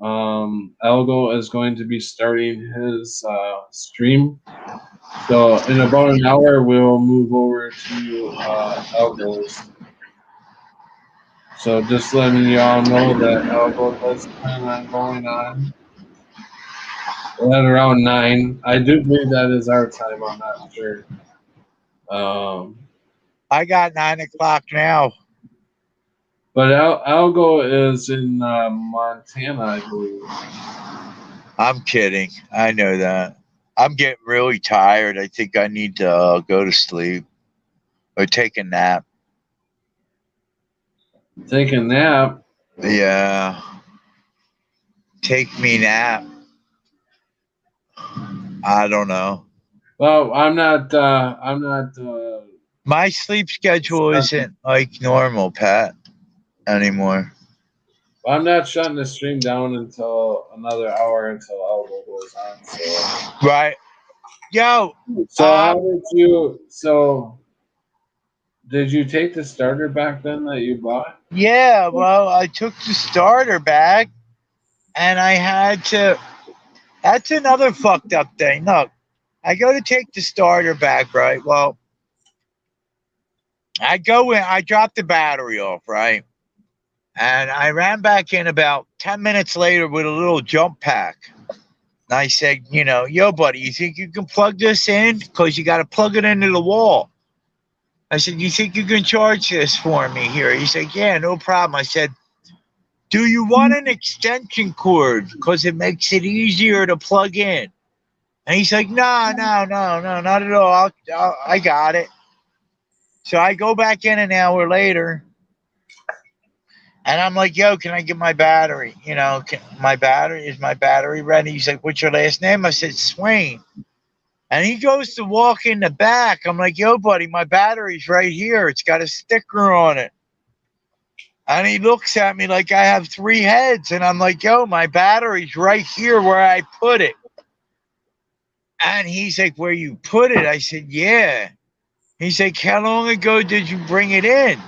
Algo is going to be starting his stream. So in about an hour, we'll move over to Algo's. So just letting y'all know that Algo does plan on going on at around 9. I do believe that is our time. I'm not sure. I got 9 o'clock now. But Algo is in Montana, I believe. I'm kidding. I know that. I'm getting really tired. I think I need to go to sleep or take a nap. Take a nap. Yeah. Take me nap. I don't know. Well, I'm not. I'm not. My sleep schedule isn't like normal, Pat, anymore. I'm not shutting the stream down until another hour until Algo goes on. So. Right. Yo. So how did you? So did you take the starter back then that you bought? Yeah, well, I took the starter back and I had to. That's another fucked up thing. Look, I go to take the starter back, right? Well, I go in, I dropped the battery off, right? And I ran back in about 10 minutes later with a little jump pack. And I said, yo, buddy, you think you can plug this in? Because you got to plug it into the wall. I said, you think you can charge this for me here? He said, yeah, no problem. I said, do you want an extension cord? Because it makes it easier to plug in. And he's like, no, not at all. I got it. So I go back in an hour later. And I'm like, yo, can I get my battery? Is my battery ready? He's like, what's your last name? I said, Swain. And he goes to walk in the back. I'm like, yo, buddy, my battery's right here. It's got a sticker on it. And he looks at me like I have 3 heads. And I'm like, yo, my battery's right here where I put it. And he's like, where you put it? I said, yeah. He's like, how long ago did you bring it in?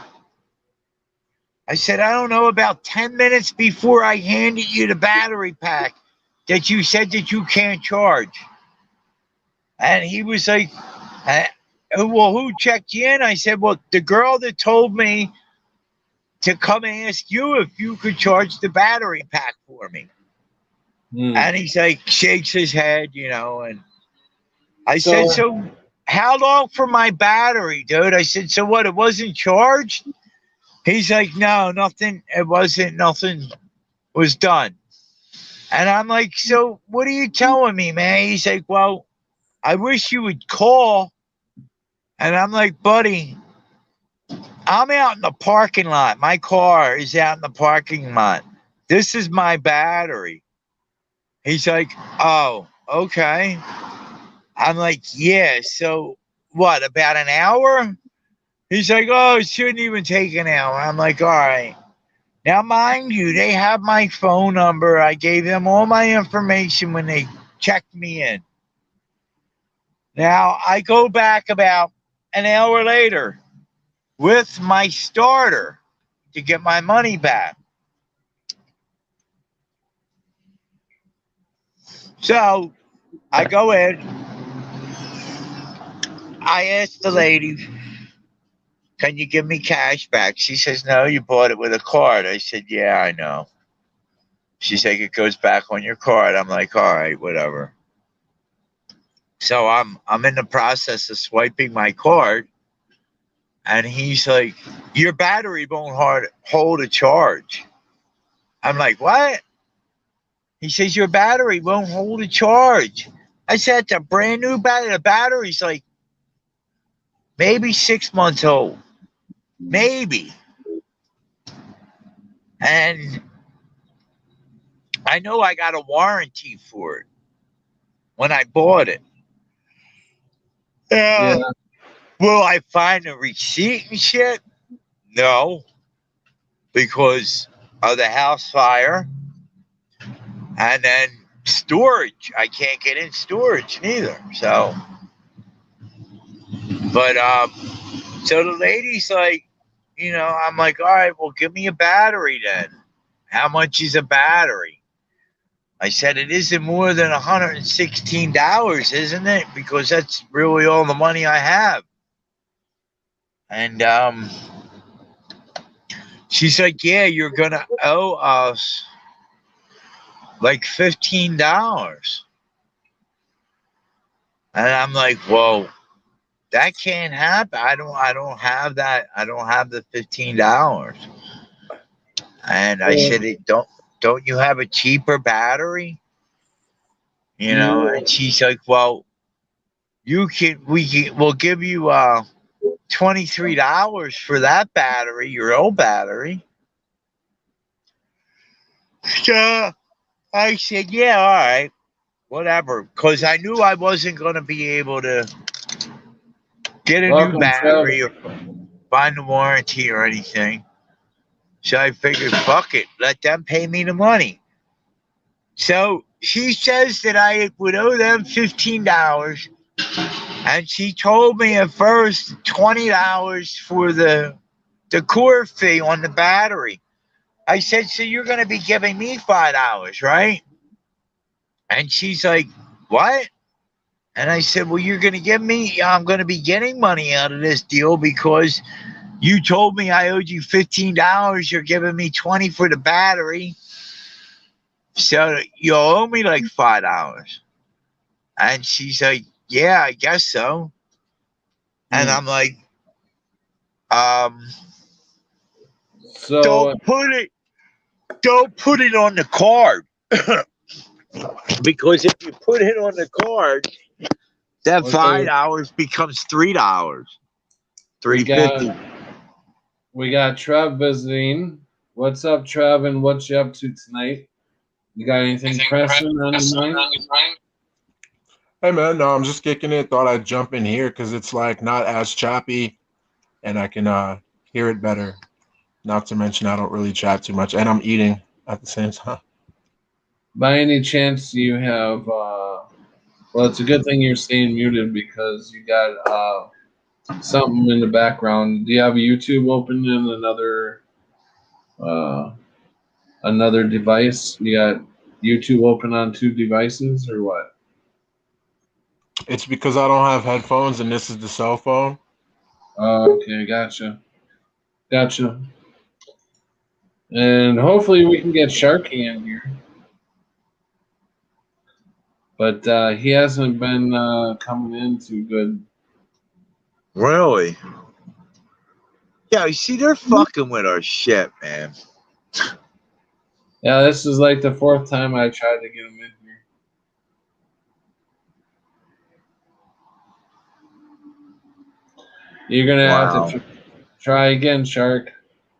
I said, I don't know, about 10 minutes before I handed you the battery pack that you said that you can't charge. And he was like, well, who checked you in? I said, well, the girl that told me to come and ask you if you could charge the battery pack for me. And he's like, shakes his head, and I said, so how long for my battery, dude? I said, so what, it wasn't charged? He's like, no, nothing. It wasn't, nothing was done. And I'm like, so what are you telling me, man? He's like, well, I wish you would call. And I'm like, buddy, I'm out in the parking lot. My car is out in the parking lot. This is my battery. He's like, oh, okay. I'm like, yeah, so what, about an hour? He's like, oh, it shouldn't even take an hour. I'm like, all right. Now, mind you, they have my phone number. I gave them all my information when they checked me in. Now, I go back about an hour later with my starter to get my money back. So I go in. I asked the lady, can you give me cash back? She says, no, you bought it with a card. I said, yeah, I know. She's like, it goes back on your card. I'm like, all right, whatever. So I'm in the process of swiping my card, and he's like, your battery won't hold a charge. I'm like, what? He says, your battery won't hold a charge. I said, it's a brand new battery. The battery's like maybe 6 months old. Maybe. And I know I got a warranty for it when I bought it. Yeah. Will I find a receipt and shit? No, because of the house fire, and then storage. I can't get in storage neither. So, but so the lady's like, I'm like, all right, well, give me a battery then. How much is a battery? I said, it isn't more than $116, isn't it? Because that's really all the money I have. And she's like, yeah, you're gonna owe us like $15. And I'm like, whoa, that can't happen. I don't have that. I don't have the $15. And I said, don't you have a cheaper battery? And she's like, well, we'll give you $23 for that battery, your old battery. So I said, yeah, all right, whatever. Because I knew I wasn't going to be able to get a new Welcome, Trev. battery or find a warranty or anything. So I figured, fuck it, let them pay me the money. So she says that I would owe them $15. And she told me at first $20 for the core fee on the battery. I said, so you're going to be giving me $5, right? And she's like, what? And I said, well, you're going to give me, I'm going to be getting money out of this deal because you told me I owed you $15. You're giving me $20 for the battery. So you owe me like $5. And she's like, yeah, I guess so. And I'm like, So don't put it on the card. Because if you put it on the card, that $5 becomes $3. $3.50. we got Trev visiting. What's up, Trev, and what you up to tonight? You got anything pressing on your mind? Hey man, no, I'm just kicking it. Thought I'd jump in here because it's like not as choppy, and I can hear it better. Not to mention I don't really chat too much, and I'm eating at the same time. By any chance, you have? Well, it's a good thing you're staying muted because you got something in the background. Do you have YouTube open in another device? You got YouTube open on two devices or what? It's because I don't have headphones, and this is the cell phone. Okay, gotcha. And hopefully we can get Sharky in here. But he hasn't been coming in too good. Really? Yeah, you see, they're fucking with our shit, man. Yeah, this is like the fourth time I tried to get him in here. You're going to have to try again, Shark.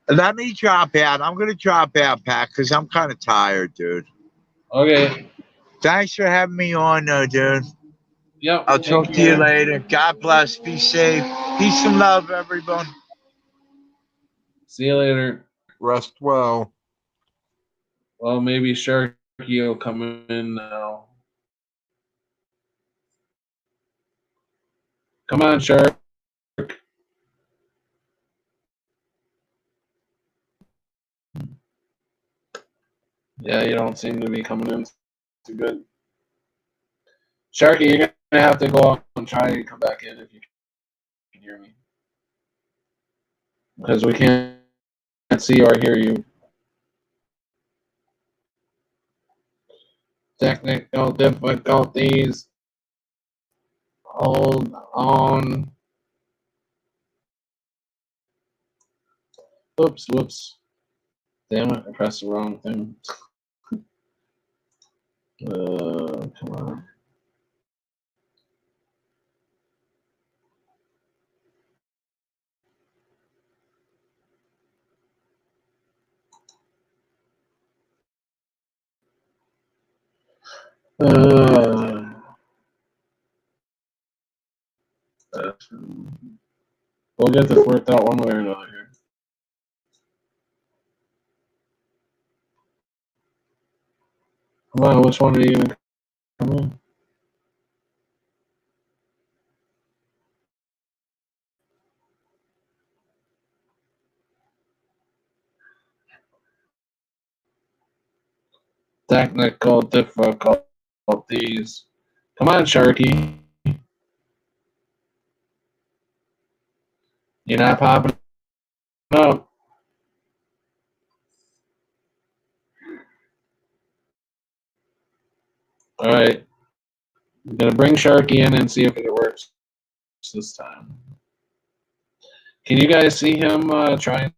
Let me drop out. I'm going to drop out, Pat, because I'm kind of tired, dude. Okay. Thanks for having me on, dude. Yep. I'll talk to you later. God bless. Be safe. Peace and love, everyone. See you later. Rest well. Well, maybe Sharky will come in now. Come on, Shark. Yeah, you don't seem to be coming in too good. Sharky, you're going to have to go out and try to come back in if you can hear me. Because we can't see or hear you. Technical difficulties. Hold on. Whoops. Damn it, I pressed the wrong thing. Come on. We'll get this worked out one way or another here. Come on, which one are you going to come in? Technical difficulties. Come on, Sharky. You're not popping up. All right. I'm going to bring Sharky in and see if it works this time. Can you guys see him trying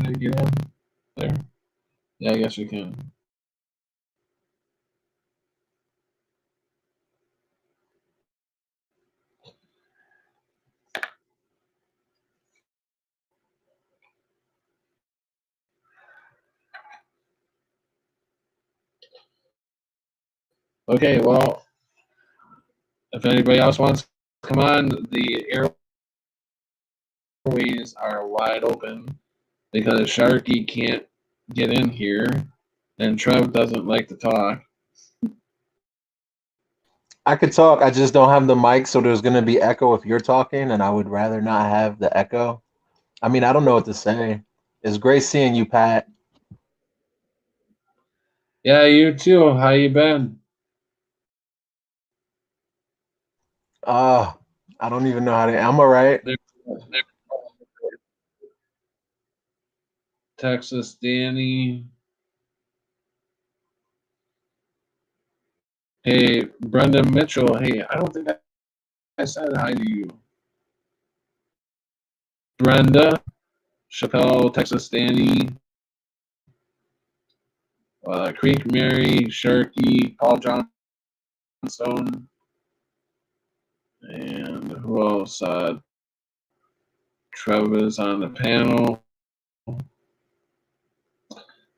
to get in there? Yeah, I guess you can. Okay, well, if anybody else wants to come on, the airways are wide open because Sharky can't get in here and Trev doesn't like to talk. I could talk. I just don't have the mic, so there's gonna be echo if you're talking, and I would rather not have the echo. I mean, I don't know what to say. It's great seeing you, Pat. Yeah, you too. How you been? I don't even know how to. I'm all right. Texas Danny. Hey, Brendan Mitchell. Hey, I don't think I said hi to you. Brenda, Chappelle, Texas Danny, Creek Mary, Sharky, Paul Johnstone, and who else? Trevor's on the panel.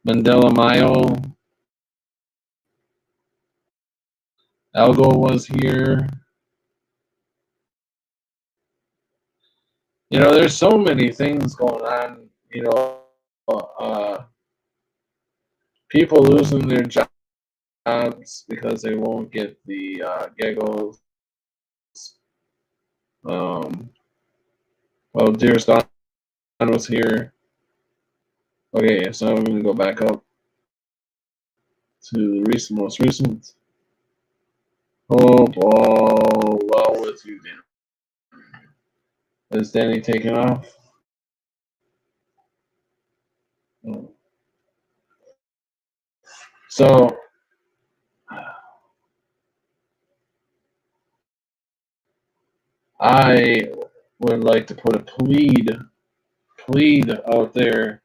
Mandela Mayo. Algo was here. You know, there's so many things going on. You know, people losing their jobs because they won't get the giggles. Well, Dearest Dawn was here. Okay, so I'm going to go back up to the most recent. Hope all well with you, Dan. Is Danny taking off? Oh. So, I would like to put a plead out there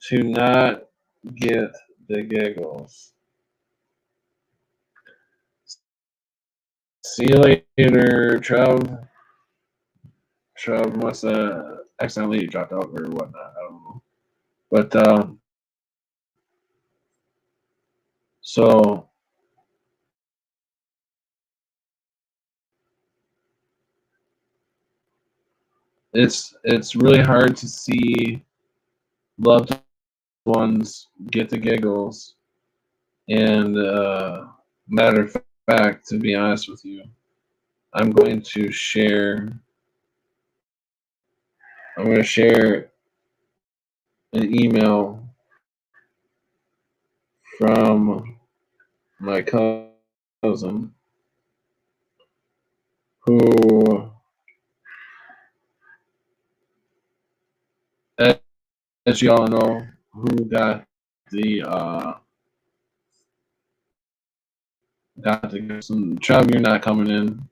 to not get the giggles. See you later, Trev. Trev must have accidentally dropped out or whatnot. I don't know. But, so, it's really hard to see loved ones get the giggles. And matter of fact, to be honest with you, I'm going to share an email from my cousin who, as you all know, who got the some. Trev, you're not coming in.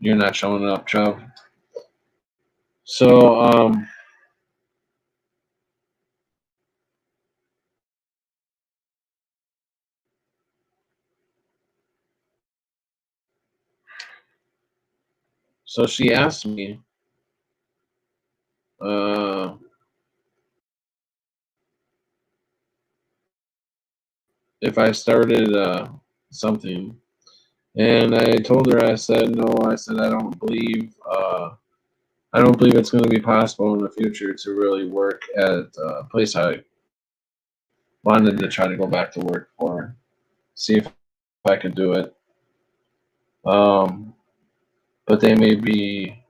You're not showing up, Trev. So so she asked me, if I started something. And I told her, I said, no, I said, I don't believe it's going to be possible in the future to really work at a place I wanted to try to go back to work for, see if I could do it. But they may be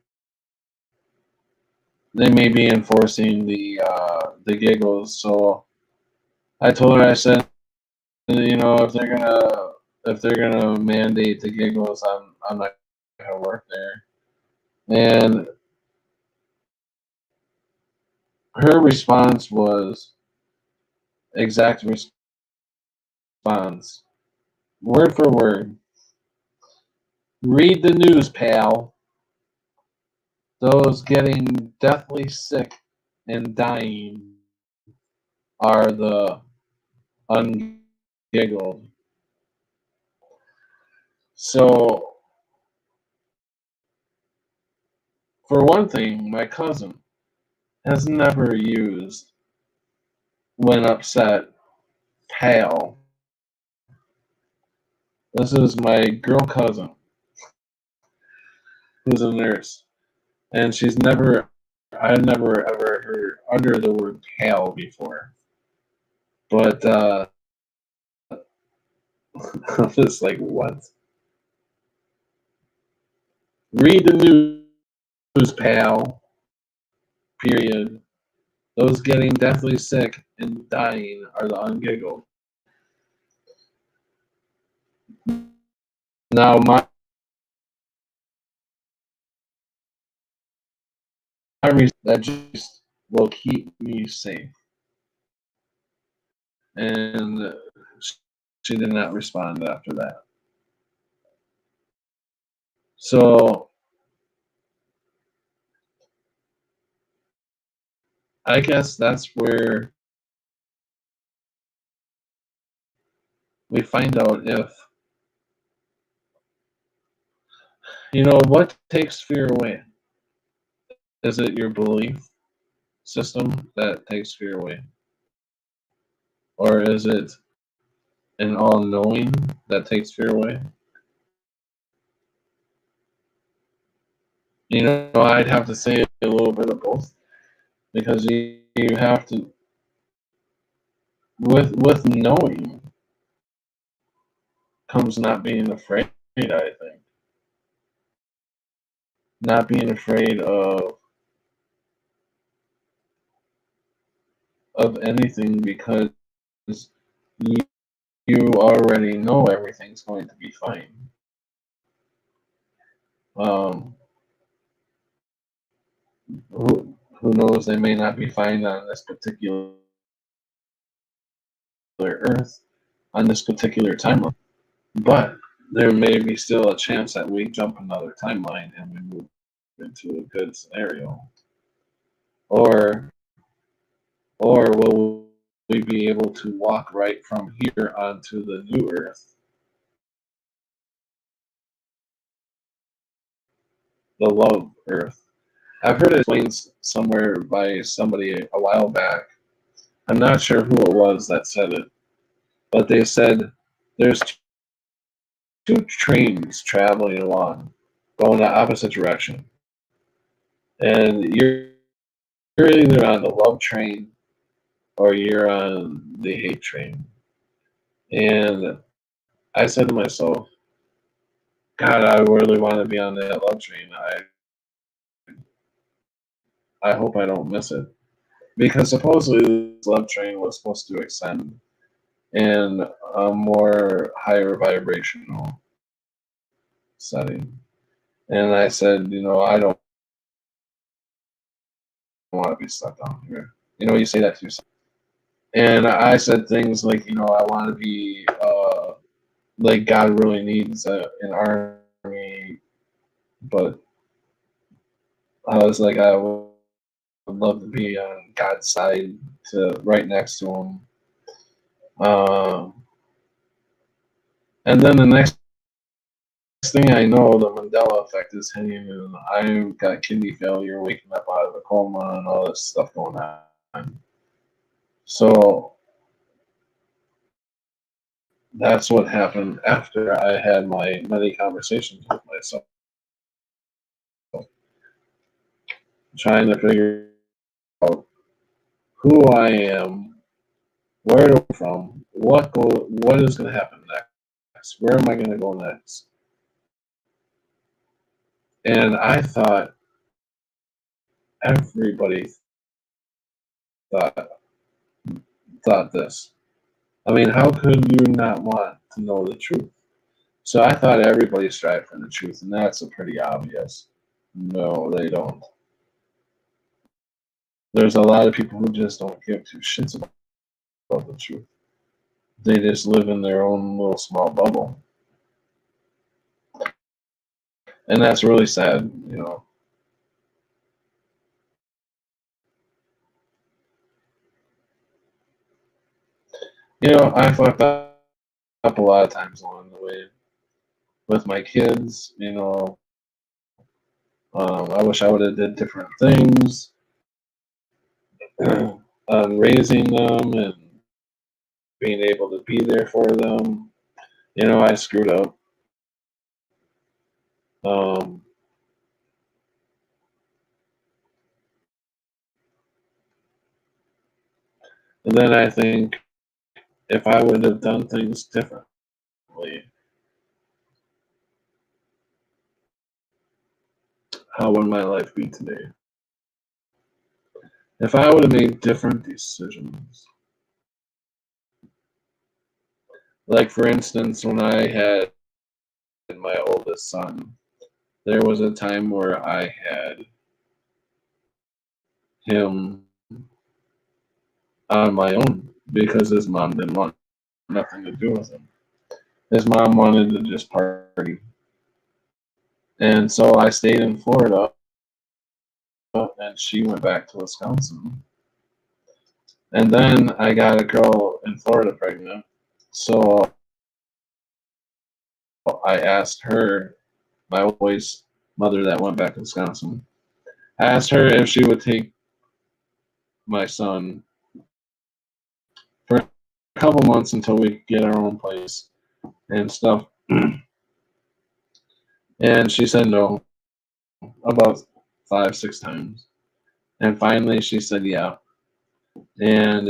enforcing the giggles. So I told her, I said, if they're gonna mandate the giggles, I'm not gonna work there. And her response was exact response, word for word. Read the news, pal. Those getting deathly sick and dying are the ungiggled. So, for one thing, my cousin has never used, when upset, pal. This is my girl cousin, who's a nurse, and I never ever heard under the word pal before. But I'm just like, what? Read the news, pal. Period. Those getting deathly sick and dying are the ungiggled. Now, my reason that just will keep me safe. And she did not respond after that. So I guess that's where we find out if, what takes fear away. Is it your belief system that takes fear away? Or is it an all-knowing that takes fear away? I'd have to say a little bit of both, because you have to, with knowing comes not being afraid, I think. Not being afraid of anything, because you, you already know everything's going to be fine. Who knows, they may not be fine on this particular Earth, on this particular timeline, but there may be still a chance that we jump another timeline and we move into a good scenario. Or will we be able to walk right from here onto the new Earth, the love Earth? I've heard it explained somewhere by somebody a while back. I'm not sure who it was that said it, but they said there's two trains traveling along, going the opposite direction, and you're either on the love train or you're on the hate train. And I said to myself, God, I really want to be on that love train. I hope I don't miss it, because supposedly this love train was supposed to extend in a more higher vibrational setting. And I said, I don't want to be stuck down here. You say that to yourself. And I said things like, I want to be, like, God really needs an army, but I was like, I would love to be on God's side, to right next to him. And then the next thing I know, the Mandela effect is hitting, and I've got kidney failure, waking up out of a coma, and all this stuff going on. So that's what happened after I had my many conversations with myself, trying to figure out who I am, where to come from, what is going to happen next, where am I going to go next. And I thought everybody thought thought this. I mean, how could you not want to know the truth? So I thought everybody strived for the truth, and that's a pretty obvious. No, they don't. There's a lot of people who just don't give two shits about the truth. They just live in their own little small bubble. And that's really sad, you know. You know, I fucked up a lot of times along the way with my kids, you know. I wish I would have did different things on raising them and being able to be there for them. You know, I screwed up. Um, and then I think if I would have done things differently, how would my life be today? If I would have made different decisions, like for instance, when I had my oldest son, there was a time where I had him on my own because his mom didn't want nothing to do with him. His mom wanted to just party. And so I stayed in Florida and she went back to Wisconsin. And then I got a girl in Florida pregnant. So I asked her, my boy's mother that went back to Wisconsin, I asked her if she would take my son for a couple months until we get our own place and stuff. And she said no about 5, 6 times. And finally she said yeah. And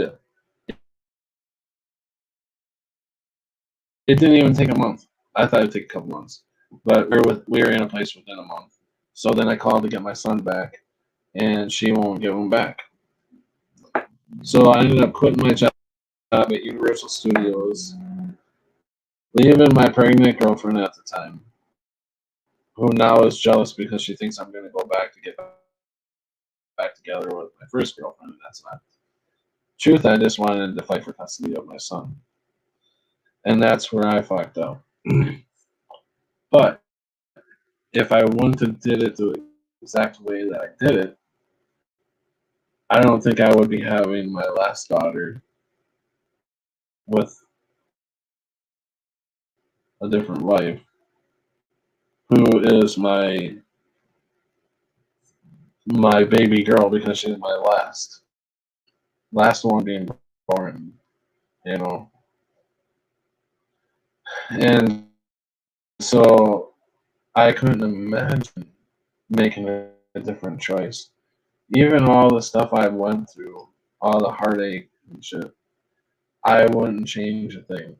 it didn't even take a month. I thought it'd take a couple months. But we were in a place within a month. So then I called to get my son back and she won't give him back. So I ended up quitting my job at Universal Studios, leaving my pregnant girlfriend at the time, who now is jealous because she thinks I'm going to go back to get back together with my first girlfriend, and that's not truth. I just wanted to fight for custody of my son, and that's where I fucked up. But if I wouldn't have did it the exact way that I did it, I don't think I would be having my last daughter with a different wife, who is my baby girl because she's my last one being born, you know. And so I couldn't imagine making a different choice. Even all the stuff I went through, all the heartache and shit, I wouldn't change a thing.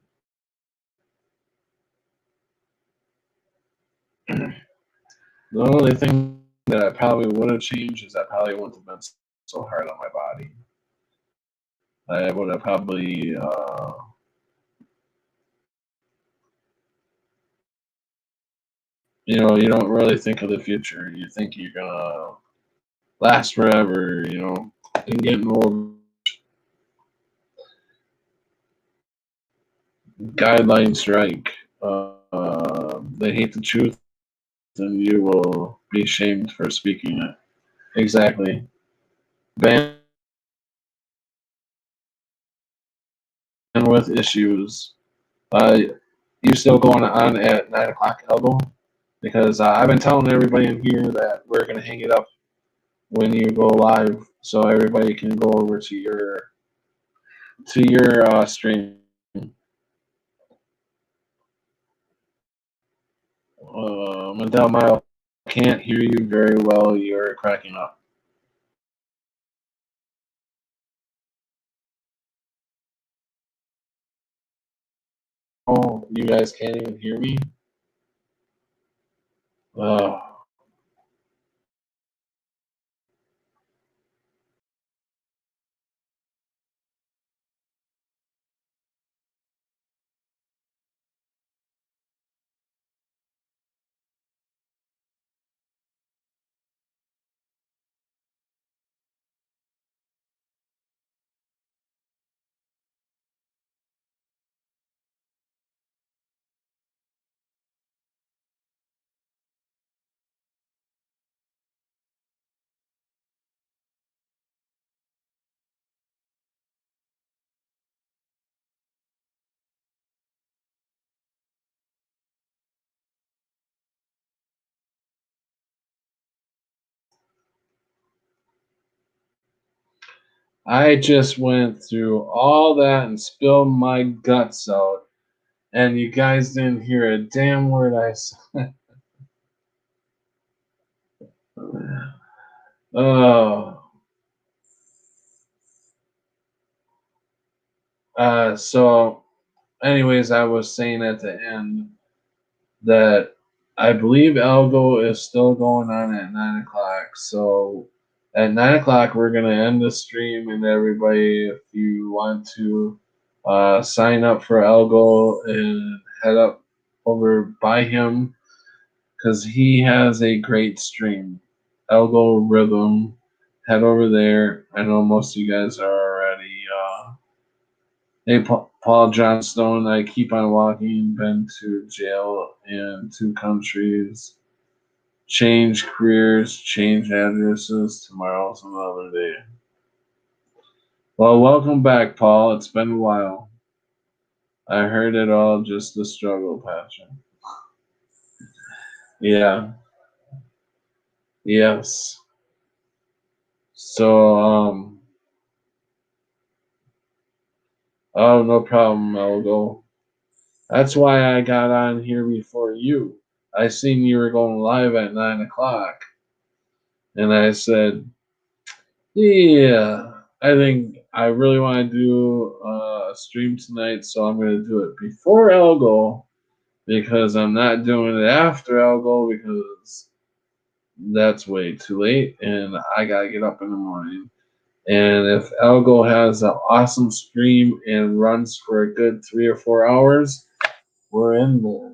The only thing that I probably would have changed is I probably wouldn't have been so hard on my body. I would have probably, you know, you don't really think of the future. You think you're gonna last forever, you know, and getting old. Guideline strike. They hate the truth, and you will be shamed for speaking it. Exactly. Ban with issues. You still going on at 9 o'clock, Elbow? Because I've been telling everybody in here that we're gonna hang it up when you go live, so everybody can go over to your stream. Delmile, can't hear you very well. You're cracking up. Oh, you guys can't even hear me? Oh. I just went through all that and spilled my guts out, and you guys didn't hear a damn word I said. Oh. So, anyways, I was saying at the end that I believe Algo is still going on at 9 o'clock. So, at 9 o'clock, we're going to end the stream, and everybody, if you want to sign up for Algo and head up over by him, because he has a great stream. Algo Rhythm, head over there. I know most of you guys are already. Hey, Paul Johnstone, I keep on walking, been to jail in 2 countries, change careers, change addresses, tomorrow's another day. Well, welcome back, Paul. It's been a while. I heard it all, just the struggle, Patrick. Yeah. Yes. So, oh, no problem, Elgo. That's why I got on here before you. I seen you were going live at 9 o'clock. And I said, yeah, I think I really want to do a stream tonight, so I'm going to do it before Elgo because I'm not doing it after Elgo because that's way too late and I got to get up in the morning. And if Elgo has an awesome stream and runs for a good 3 or 4 hours, we're in there.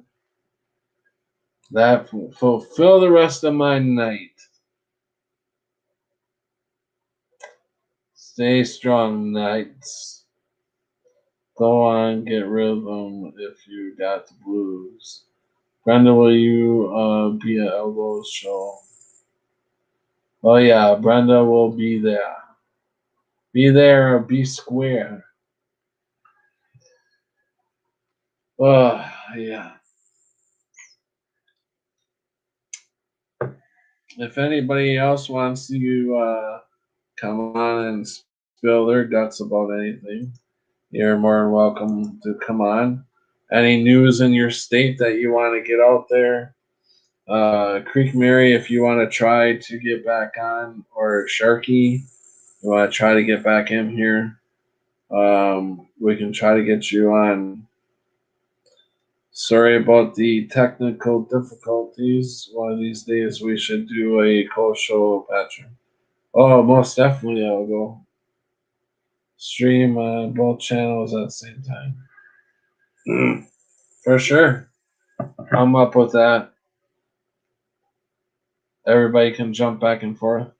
That will fulfill the rest of my night. Stay strong, knights. Go on, get rid of them if you got the blues. Brenda, will you be at Elbo's show? Oh yeah, Brenda will be there. Be there or be square. Oh yeah. If anybody else wants to come on and spill their guts about anything, you're more than welcome to come on. Any news in your state that you want to get out there? Creek Mary, if you want to try to get back on, or Sharky, you want to try to get back in here, we can try to get you on. Sorry about the technical difficulties. One of these days we should do a co-show, Patrick. Oh, most definitely I'll go stream on both channels at the same time. For sure. I'm up with that. Everybody can jump back and forth.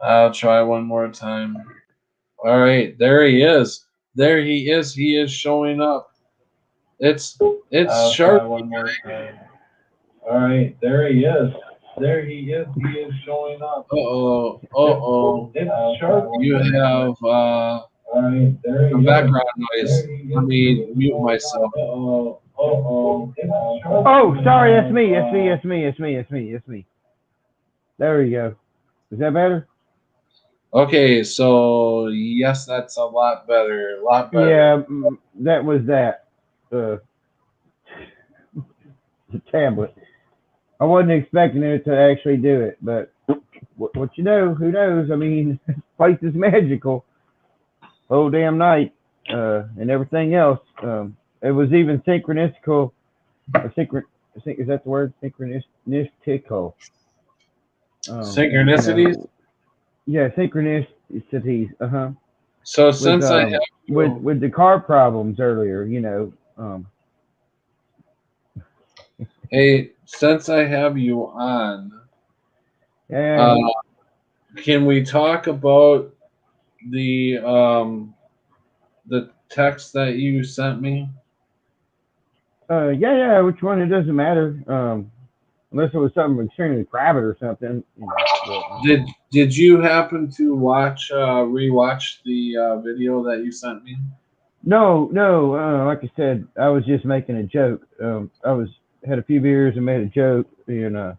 I'll try one more time. All right, there he is. There he is. He is showing up. It's Sharky. One more time. All right, there he is. There he is. He is showing up. It's Sharky. You have some background noise. Let me mute myself. Oh, sorry, it's me. There we go. Is that better? Okay, so yes, that's a lot better. Yeah, that was that. the tablet. I wasn't expecting it to actually do it, but what you know, who knows? I mean, this place is magical. Whole damn night, and everything else. It was even synchronistical. Is that the word? Synchronistical. Synchronicities. Yeah, synchronicities. So With since I have you, with the car problems earlier, hey, since I have you on, yeah, uh, can we talk about the text that you sent me? yeah. Which one? It doesn't matter. Unless it was something extremely private or something. Did you happen to rewatch the video that you sent me? No, no. Like I said, I was just making a joke. Had a few beers and made a joke, and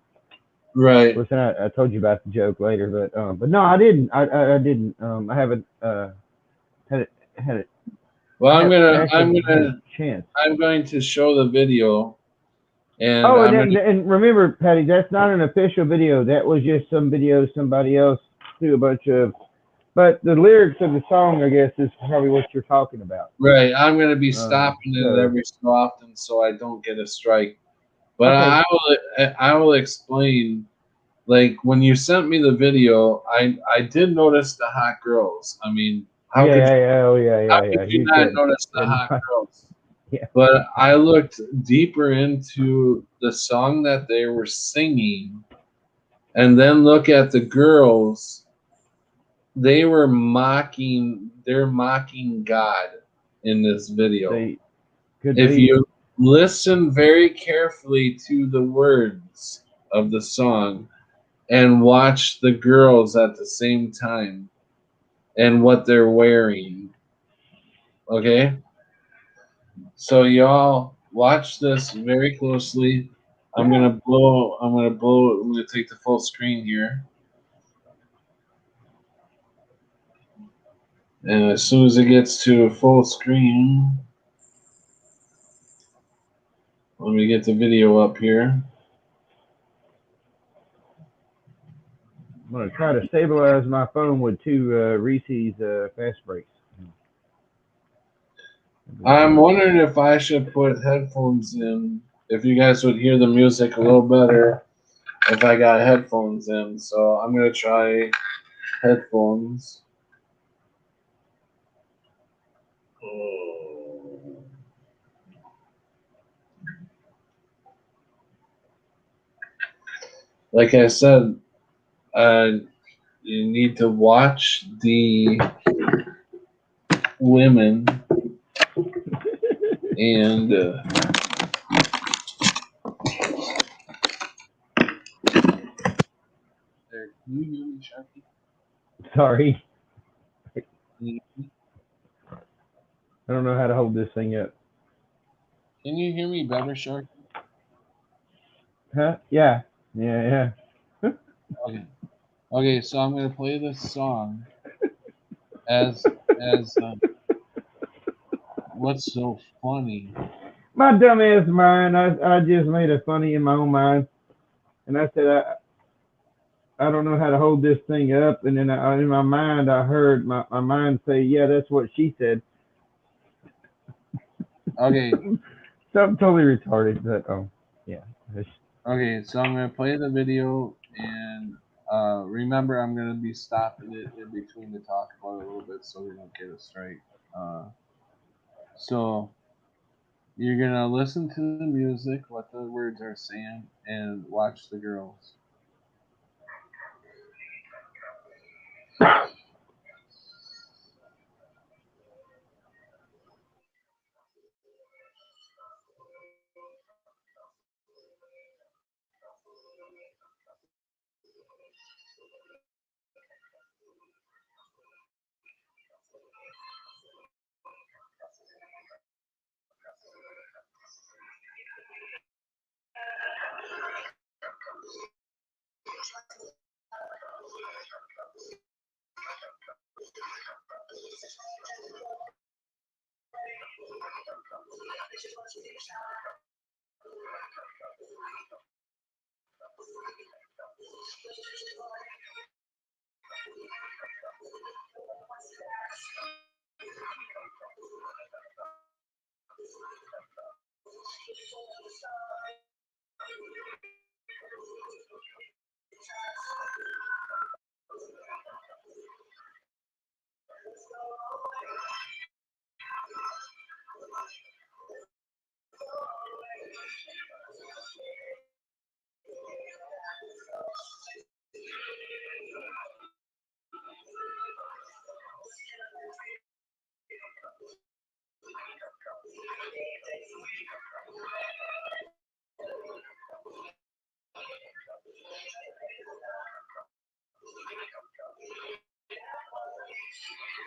Right. listen, I told you about the joke later, but no, I didn't. I didn't. I haven't had it had it. Well, Actually had a chance. I'm going to show the video, and Oh, I'm going to, and remember, Patty, that's not an official video. That was just some video somebody else threw a bunch of. But the lyrics of the song, I guess, is probably what you're talking about. right. I'm going to be stopping it So every so often so I don't get a strike. But okay, I will explain. Like when you sent me the video, I did notice the hot girls. I mean, how could yeah. you You not couldn't. notice the hot girls? Yeah. But I looked deeper into the song that they were singing, and then look at the girls. They're mocking God in this video. They could If be. you listen very carefully to the words of the song and watch the girls at the same time and what they're wearing, okay? So y'all watch this very closely. I'm gonna blow. I'm gonna take the full screen here, and as soon as it gets to full screen, let me get the video up here. I'm gonna try to stabilize my phone with two Reese's fast breaks. I'm wondering if I should put headphones in. If you guys would hear the music a little better if I got headphones in. So I'm gonna try headphones. Like I said, uh, you need to watch the women and there. Can you hear me, Sharky? Sorry, Can you, I don't know how to hold this thing up. can you hear me better, Sharky? Huh? Yeah. Okay. Okay, so I'm gonna play this song as what's so funny. My dumbass mind. I just made a funny in my own mind, and I said I don't know how to hold this thing up, and then in my mind I heard my mind say, yeah, that's what she said. Okay, Something totally retarded, but yeah. okay, so I'm gonna play the video and remember I'm gonna be stopping it in between to talk about it a little bit so we don't get it straight. So you're gonna listen to the music, what the words are saying, and watch the girls.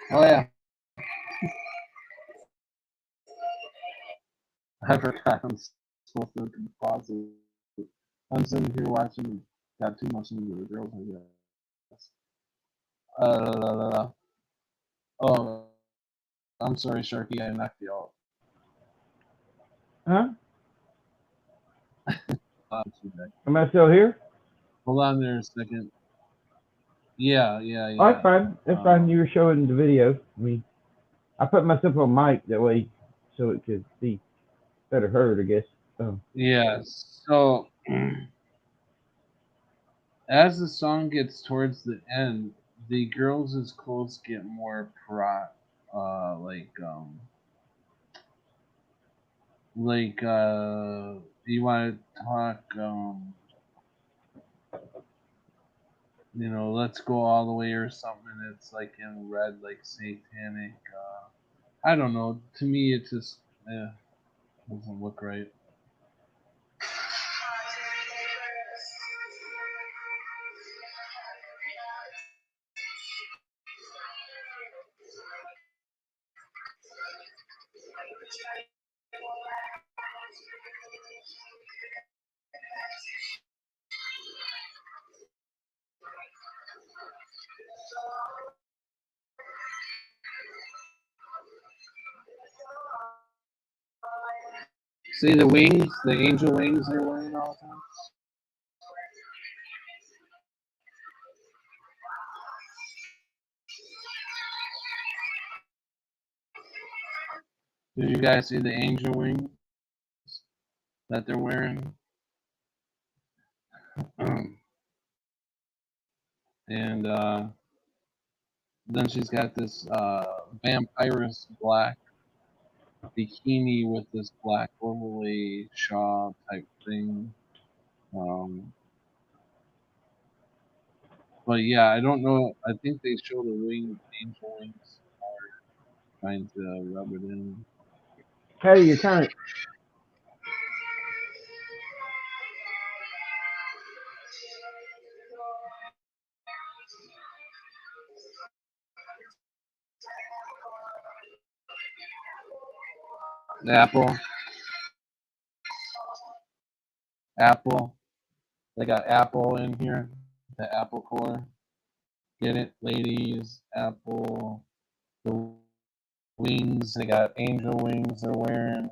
Oh yeah. I forgot I'm supposed to pause it. I'm sitting here watching. Got too much into the girls, I guess. Oh, I'm sorry, Sharky. I knocked you out. Huh? Back. Am I still here? Hold on there a second. Yeah. Oh, that's fine. That's fine. You were showing the video. I mean, I put myself on mic that way so it could be better heard, I guess. Yeah. So as the song gets towards the end, the girls' clothes get more you want to talk let's go all the way or something. It's like in red, like satanic. I don't know. To me, it just doesn't look right. See the wings, the angel wings they're wearing all the time. Did you guys see the angel wings that they're wearing? And then she's got this vampirus black bikini with this black overlay shawl type thing. But yeah, I don't know. I think they show the angel wings, trying to rub it in. Patty, you're kind of. Apple. They got apple in here. The apple core. Get it, ladies? Apple. The wings. They got angel wings they're wearing.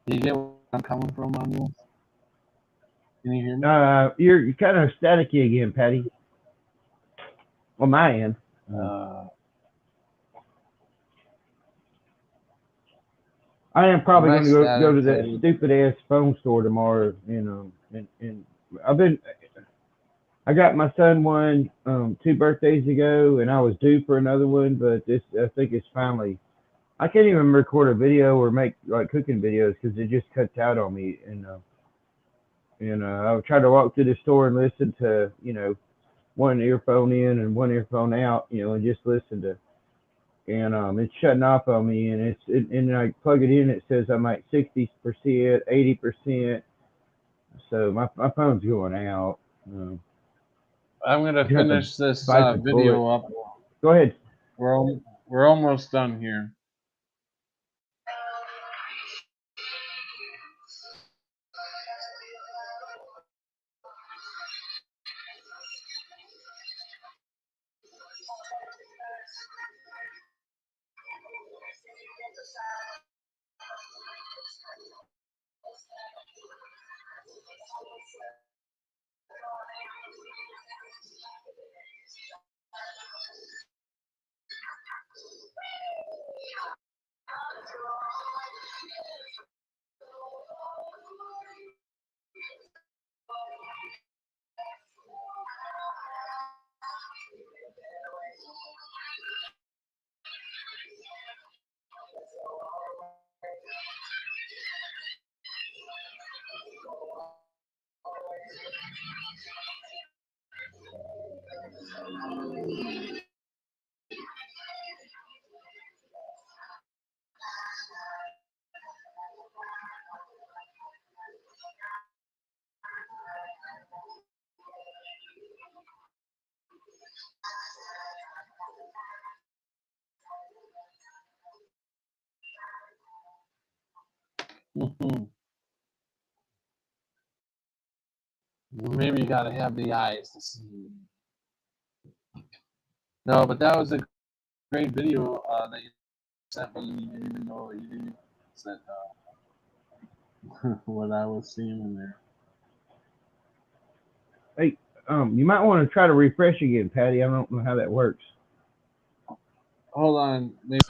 Do you get where I'm coming from on this? Can you hear me? You're kind of staticky again, Patty. On my end. I am probably going to go to that stupid ass phone store tomorrow, and I got my son one 2 birthdays ago, and I was due for another one, but I think it's finally. I can't even record a video or make like cooking videos because it just cuts out on me, and I tried to walk through the store and listen to one earphone in and one earphone out, and just listen to. And it's shutting off on me, and and I plug it in, it says I'm like 60%, 80%. So my phone's going out. I'm gonna finish this video up. Go ahead. We're almost done here. Mhm. Maybe you gotta have the eyes to see. No, but that was a great video that you sent me. You didn't even know you didn't sent what I was seeing in there. Hey, you might want to try to refresh again, Patty. I don't know how that works. Hold on, maybe.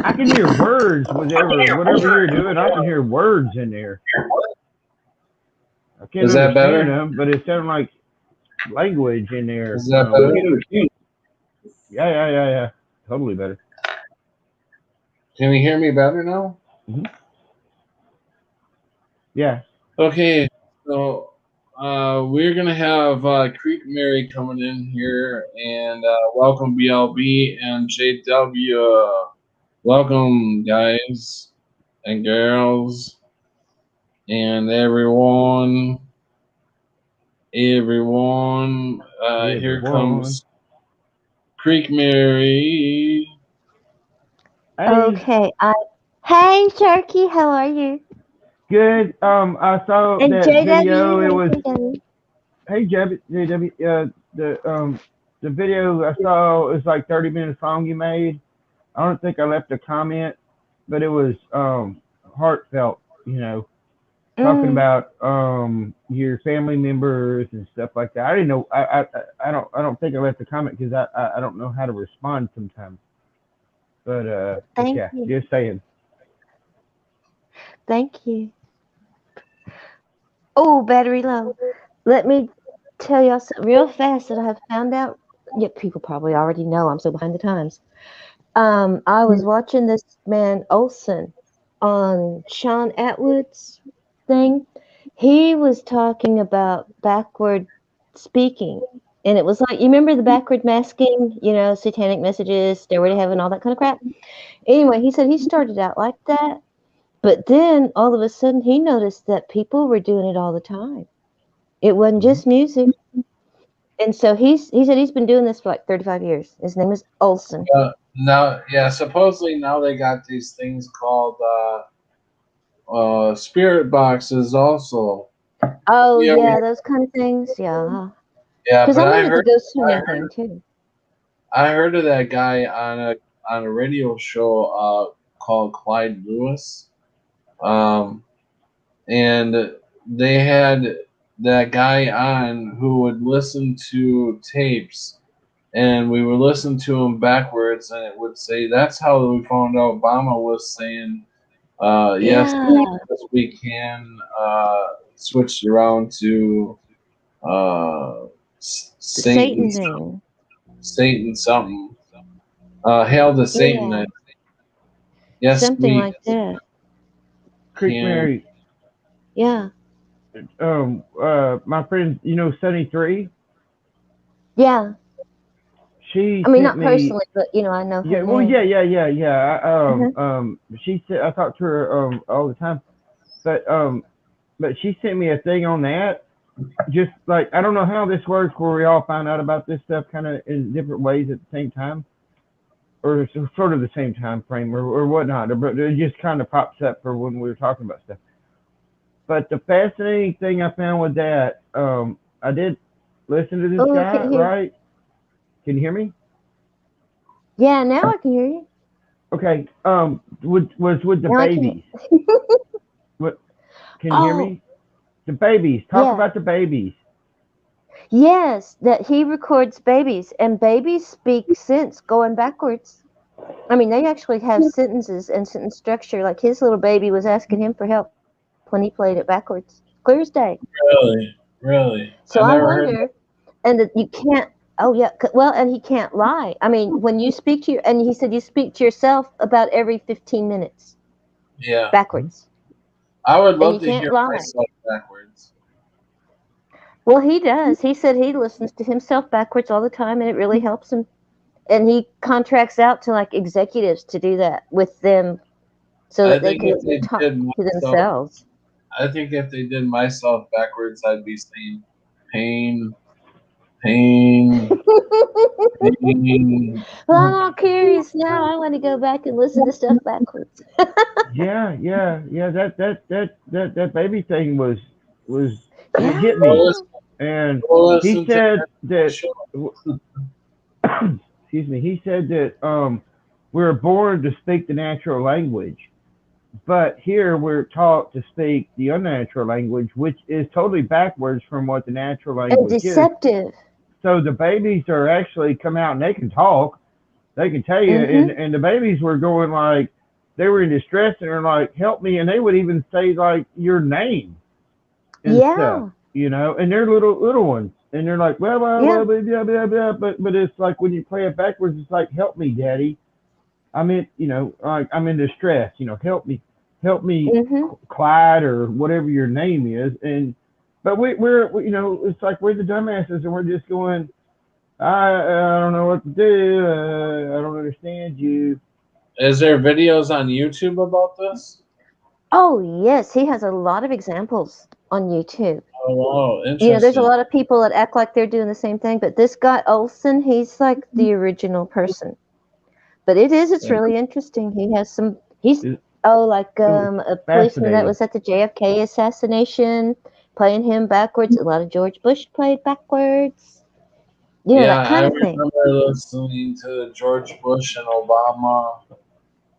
I can hear words, whatever you're doing. I can hear words in there. I can't Is that understand better? them, but it sounds like language in there. Is that better? Yeah. Totally better. Can you hear me better now? Mm-hmm. Yeah. Okay, so we're gonna have Creek Mary coming in here, and welcome BLB and JW. Welcome, guys and girls, and everyone. Here comes Creek Mary. Hey. Okay. Hey, Turkey. How are you? Good. I saw And that JW. video. It was. JW. Hey, JW. The video I saw was like 30 minutes long. You made. I don't think I left a comment, but it was heartfelt. Talking about your family members and stuff like that. I didn't know. I don't think I left a comment because I don't know how to respond sometimes. But Thank yeah, you. just saying. Thank you. Oh, battery low. Let me tell y'all something real fast that I have found out. Yeah, people probably already know. I'm so behind the times. I was watching this man Olson on Sean Atwood's thing. He was talking about backward speaking. And it was like, you remember the backward masking, satanic messages, stairway to heaven, all that kind of crap? Anyway, he said he started out like that. But then all of a sudden he noticed that people were doing it all the time. It wasn't just music. And so he said he's been doing this for like 35 years. His name is Olson. Supposedly now they got these things called spirit boxes also. Oh, yeah, those kind of things. Yeah. Yeah, because but I'm into the ghost hunting thing too. I heard of that guy on a radio show called Clyde Lewis, and they had that guy on who would listen to tapes, and we would listen to him backwards, and it would say that's how we found out Obama was saying, yes, we can switch around to Satan thing. Satan something. Hail to Satan. Yeah. Yes, something like that. Creek Mary. Yeah. My friend, Sunny 3. Yeah. She. I mean, sent not personally, but I know her. Yeah. Well, name. yeah. She said I talk to her all the time, but she sent me a thing on that. Just like I don't know how this works, where we all find out about this stuff kind of in different ways at the same time, or sort of the same time frame, or whatnot. But it just kind of pops up for when we were talking about stuff. But the fascinating thing I found with that, I did listen to this guy, right? Can you hear me? Yeah, now I can hear you. Okay. Was with the Now I can. babies. What? Can you hear Oh, me? The babies. Talk yeah. about the babies. Yes, that he records babies, and babies speak sense going backwards. I mean, they actually have sentences and sentence structure. Like his little baby was asking him for help when he played it backwards. Clear as day. Really, really. So I I never heard wonder, that. and that you can't. Oh yeah, well, and he can't lie. I mean, when you speak to your, and he said you speak to yourself about every 15 minutes Yeah, backwards, I would and you love to can't hear lie. myself backwards. Well, he does. He said he listens to himself backwards all the time, and it really helps him. And he contracts out to like executives to do that with them, so I that they think if can they talk did to myself, themselves. I think if they did myself backwards, I'd be saying pain, pain, pain. Well, I'm all curious now. I want to go back and listen to stuff backwards. Yeah. That baby thing was it Yeah. hit Go me, listen, and go he listen to said the that. show. Excuse me. He said that we're born to speak the natural language, but here we're taught to speak the unnatural language, which is totally backwards from what the natural And language is. deceptive. So the babies are actually come out and they can talk, they can tell you, and Mm-hmm. and the babies were going like they were in distress and they're like, help me, and they would even say like your name and stuff, Yeah. and they're little ones, and they're like, Yeah. blah, blah, blah, but it's like when you play it backwards, it's like, help me, daddy. I'm in, like I'm in distress, help me, Mm-hmm. Clyde or whatever your name is, and but it's like we're the dumbasses and we're just going, I don't know what to do, I don't understand you. Is there videos on YouTube about this? Oh, yes. He has a lot of examples on YouTube. Oh, wow, There's a interesting. lot of people that act like they're doing the same thing, but this guy Olson, he's like the original person. But it's Yeah. really interesting. He's It, like it was a policeman that fascinating. was at the JFK assassination, playing him backwards. A lot of George Bush played backwards. Yeah, That I kind of thing. remember listening to George Bush and Obama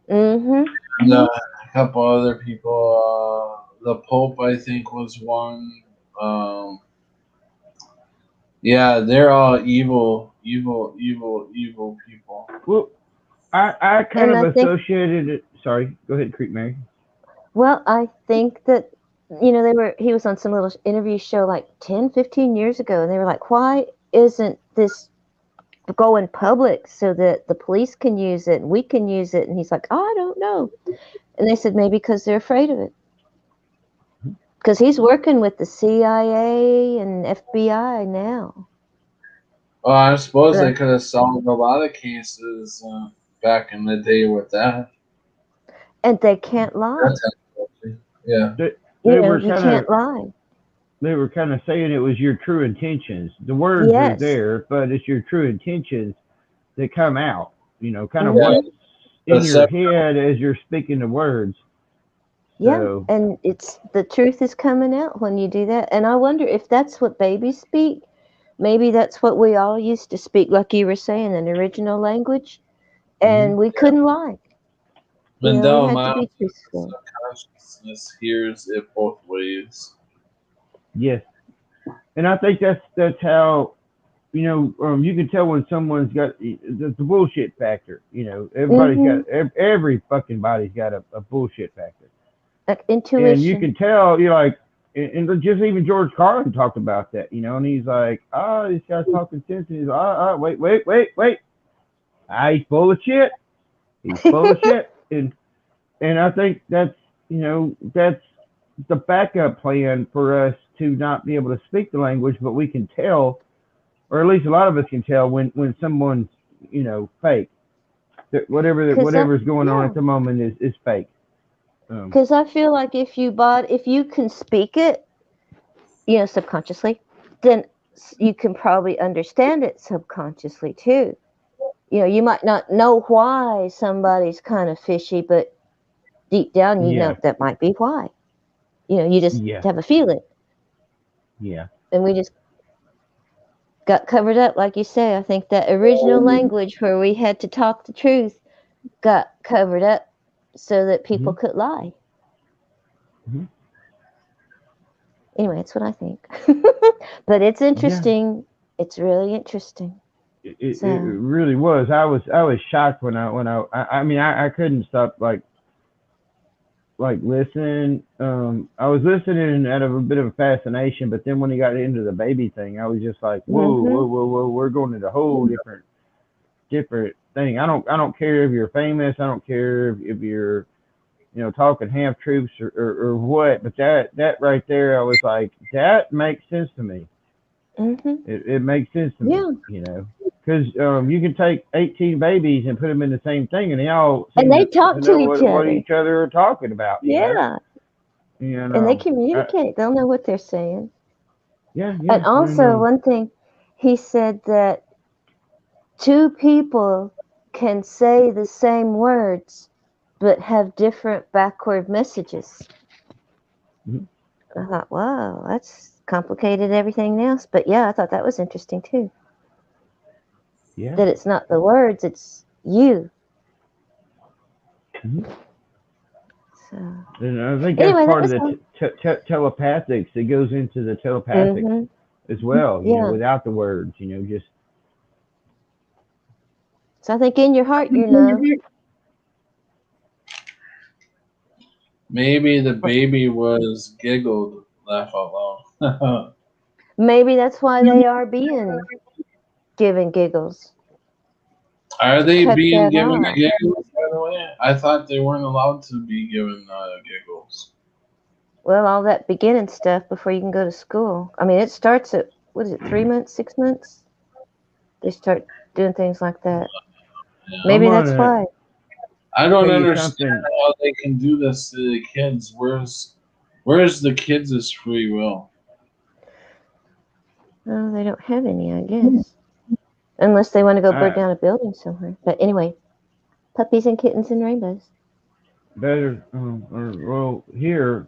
Mm-hmm. and a couple other people. The Pope, I think, was one. Um, yeah, they're all evil, evil, evil, evil people. Well, I kind And of I think, associated it. Sorry, go ahead, Creek Mary. well, I think that he was on some little interview show like 10, 15 years ago, and they were like, why isn't this go in public so that the police can use it and we can use it? And he's like, oh, I don't know. And they said maybe because they're afraid of it. Because he's working with the CIA and FBI now. Well, I suppose Uh, they could have solved a lot of cases back in the day with that. And they can't lie. That's actually, yeah. They were You kind can't of lie. they were kind of saying it was your true intentions. The words are Yes. there, but it's your true intentions that come out. Kind of Yeah, what's Mm-hmm. in the your sep- head as you're speaking the words. Yeah. So And it's the truth is coming out when you do that. And I wonder if that's what babies speak. Maybe that's what we all used to speak, like you were saying, an original language. mhm. And we couldn't lie. We Mendel had to Miles be says the truthful. subconsciousness hears it both ways. Yes, and I think that's how you can tell when someone's got the bullshit factor. Everybody's Mm-hmm. got every fucking body's got a bullshit factor, Like and you intuition. can tell. You're like, and just even George Carlin talked about that. And he's like, this guy's talking sense, and he's like, wait, he's full of shit. He's full of shit, and I think that's the backup plan for us to not be able to speak the language, but we can tell, or at least a lot of us can tell when someone's fake. That whatever's going on Yeah. at the moment is fake. Because I feel like if you can speak it, subconsciously, then you can probably understand it subconsciously too. You might not know why somebody's kind of fishy, but deep down, Yeah, that might be why. You just yeah, have a feeling, yeah. and we just got covered up, like you say. I think that original language where we had to talk the truth got covered up so that people could lie. Mhm. Anyway, that's what I think. But it's interesting. It's really interesting. It So, really was. I was shocked I mean I couldn't stop like listening. I was listening out of a bit of a fascination, but then when he got into the baby thing, I was just like, whoa, whoa, whoa, whoa, we're going into a whole different thing. I don't care if you're famous. I don't care if you're talking half truths or what. But that right there, I was like, that makes sense to me. It makes sense to me. yeah. Because you can take 18 babies and put them in the same thing, and they all And seem they to talk to know each what other. each other are talking about. Yeah. And And they communicate. They'll know what they're saying. yeah. And also, one thing, he said that two people can say the same words but have different backward messages. Mhm. I thought, wow, that's complicated everything else. But yeah, I thought that was interesting too. Yeah. That it's not the words, it's you. Mhm. So, And I think that's anyway, that part of was the fun. telepathics. It goes into the telepathic as well. Yeah. Without the words. Just. So I think in your heart, you know. Maybe the baby was giggled, laugh out loud. Maybe that's why they are being given giggles. Are To they cut being that given off. giggles, by the way? I thought they weren't allowed to be given giggles. Well, all that beginning stuff before you can go to school. I mean, it starts at, what is it, 3 months, 6 months? They start doing things like that. Yeah. Maybe I'm that's gonna why. I don't tell you understand something. how they can do this to the kids. Where's the kids' free will? Oh, they don't have any, I guess. Unless they want to go burn I down a building somewhere. But anyway, puppies and kittens and rainbows. better well here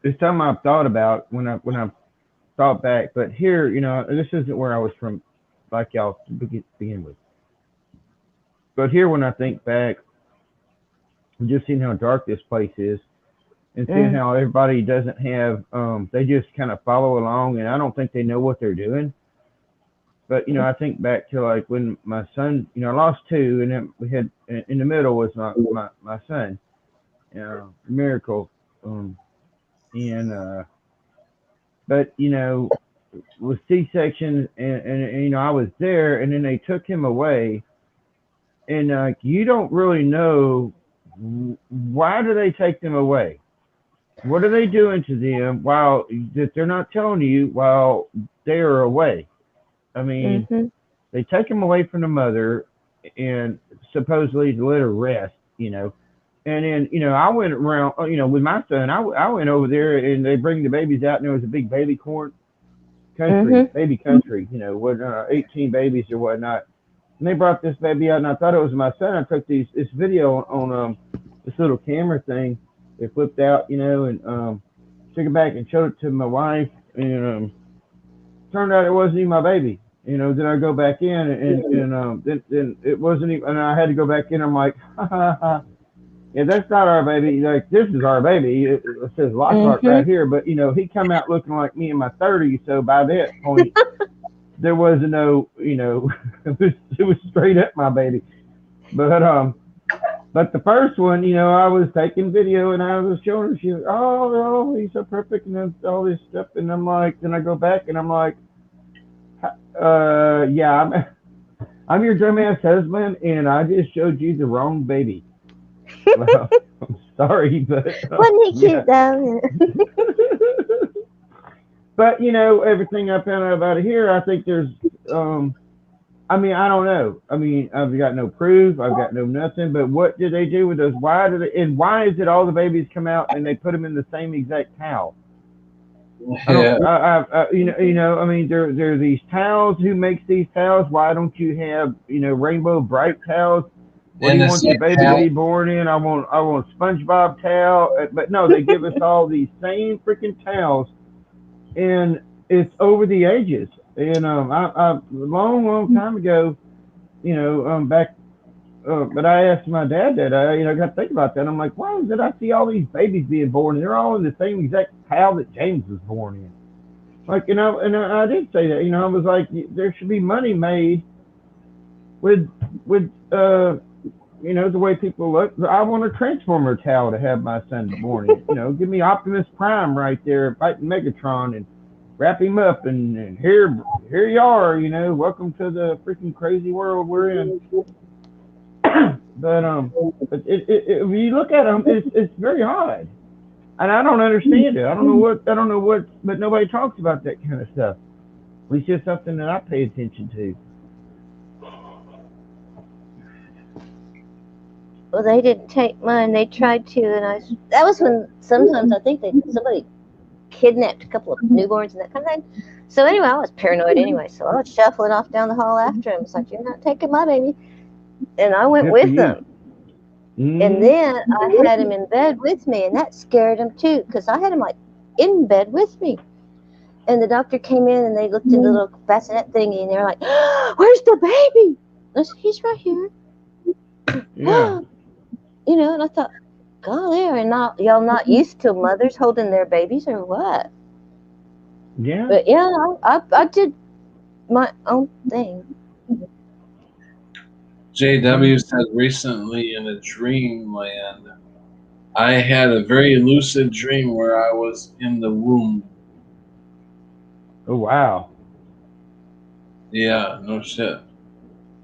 it's something I've thought about when I thought back, but here this isn't where I was from, like y'all to begin with. But here, when I think back, just seeing how dark this place is, and seeing how everybody doesn't have, they just kind of follow along, and I don't think they know what they're doing. But I think back to like when my son, I lost two, and then we had in the middle was my son, miracle, and but with C-section, and I was there, and then they took him away, and you don't really know why do they take them away. What are they doing to them while that they're not telling you while they are away? I mean, they take them away from the mother and supposedly to let her rest, And then, I went around, with my son, I went over there and they bring the babies out and there was a big baby country, baby country, what, 18 babies or whatnot. And they brought this baby out and I thought it was my son. I took this video on this little camera thing. They flipped out, and took it back and showed it to my wife, and turned out it wasn't even my baby. Then I go back in and then it wasn't even, and I had to go back in. I'm like, ha ha ha. Yeah, that's not our baby. Like, this is our baby. It says Lockhart right here. But, he come out looking like me in my 30s. So by that point, there was no, it was straight up my baby. But the first one, I was taking video and I was showing her. She was, oh, he's so perfect and all this stuff. And I'm like, then I go back and I'm like, yeah, I'm your dumbass husband and I just showed you the wrong baby. Well, I'm sorry, but wasn't he cute though? But everything I found out about it here, I think there's I mean, I don't know. I mean, I've got no proof. I've got no nothing. But what did they do with those? Why is it all the babies come out and they put them in the same exact towel? Yeah. I mean, there are these towels. Who makes these towels? Why don't you have rainbow bright towels? What do you want your baby to be born in? I want SpongeBob towel. But no, they give us all these same freaking towels, and it's over the edges. And I long time ago, back. But I asked my dad that I got to think about that. I'm like, why is it I see all these babies being born and they're all in the same exact towel that James was born in? Like, and I did say that. I was like, there should be money made with the way people look. I want a Transformer towel to have my son born in. Give me Optimus Prime right there fighting Megatron and wrap him up and here you are. Welcome to the freaking crazy world we're in. But if you look at them, it's very odd, and I don't understand it. I don't know what, but nobody talks about that kind of stuff. It's just something that I pay attention to. Well, they didn't take mine. They tried to, and that was when sometimes I think somebody kidnapped a couple of newborns and that kind of thing. So anyway, I was paranoid anyway. So I was shuffling off down the hall after him. It's like, you're not taking my baby. And I went with them. And then I had him in bed with me, and that scared him too, because I had him like in bed with me. And the doctor came in, and they looked in the little bassinet thingy, and they were like, "Where's the baby?" I said, "He's right here." Yeah. And I thought, golly, are y'all not used to mothers holding their babies or what? Yeah. But yeah, I did my own thing. JW said recently in a dreamland, I had a very lucid dream where I was in the womb. Oh wow. Yeah, no shit.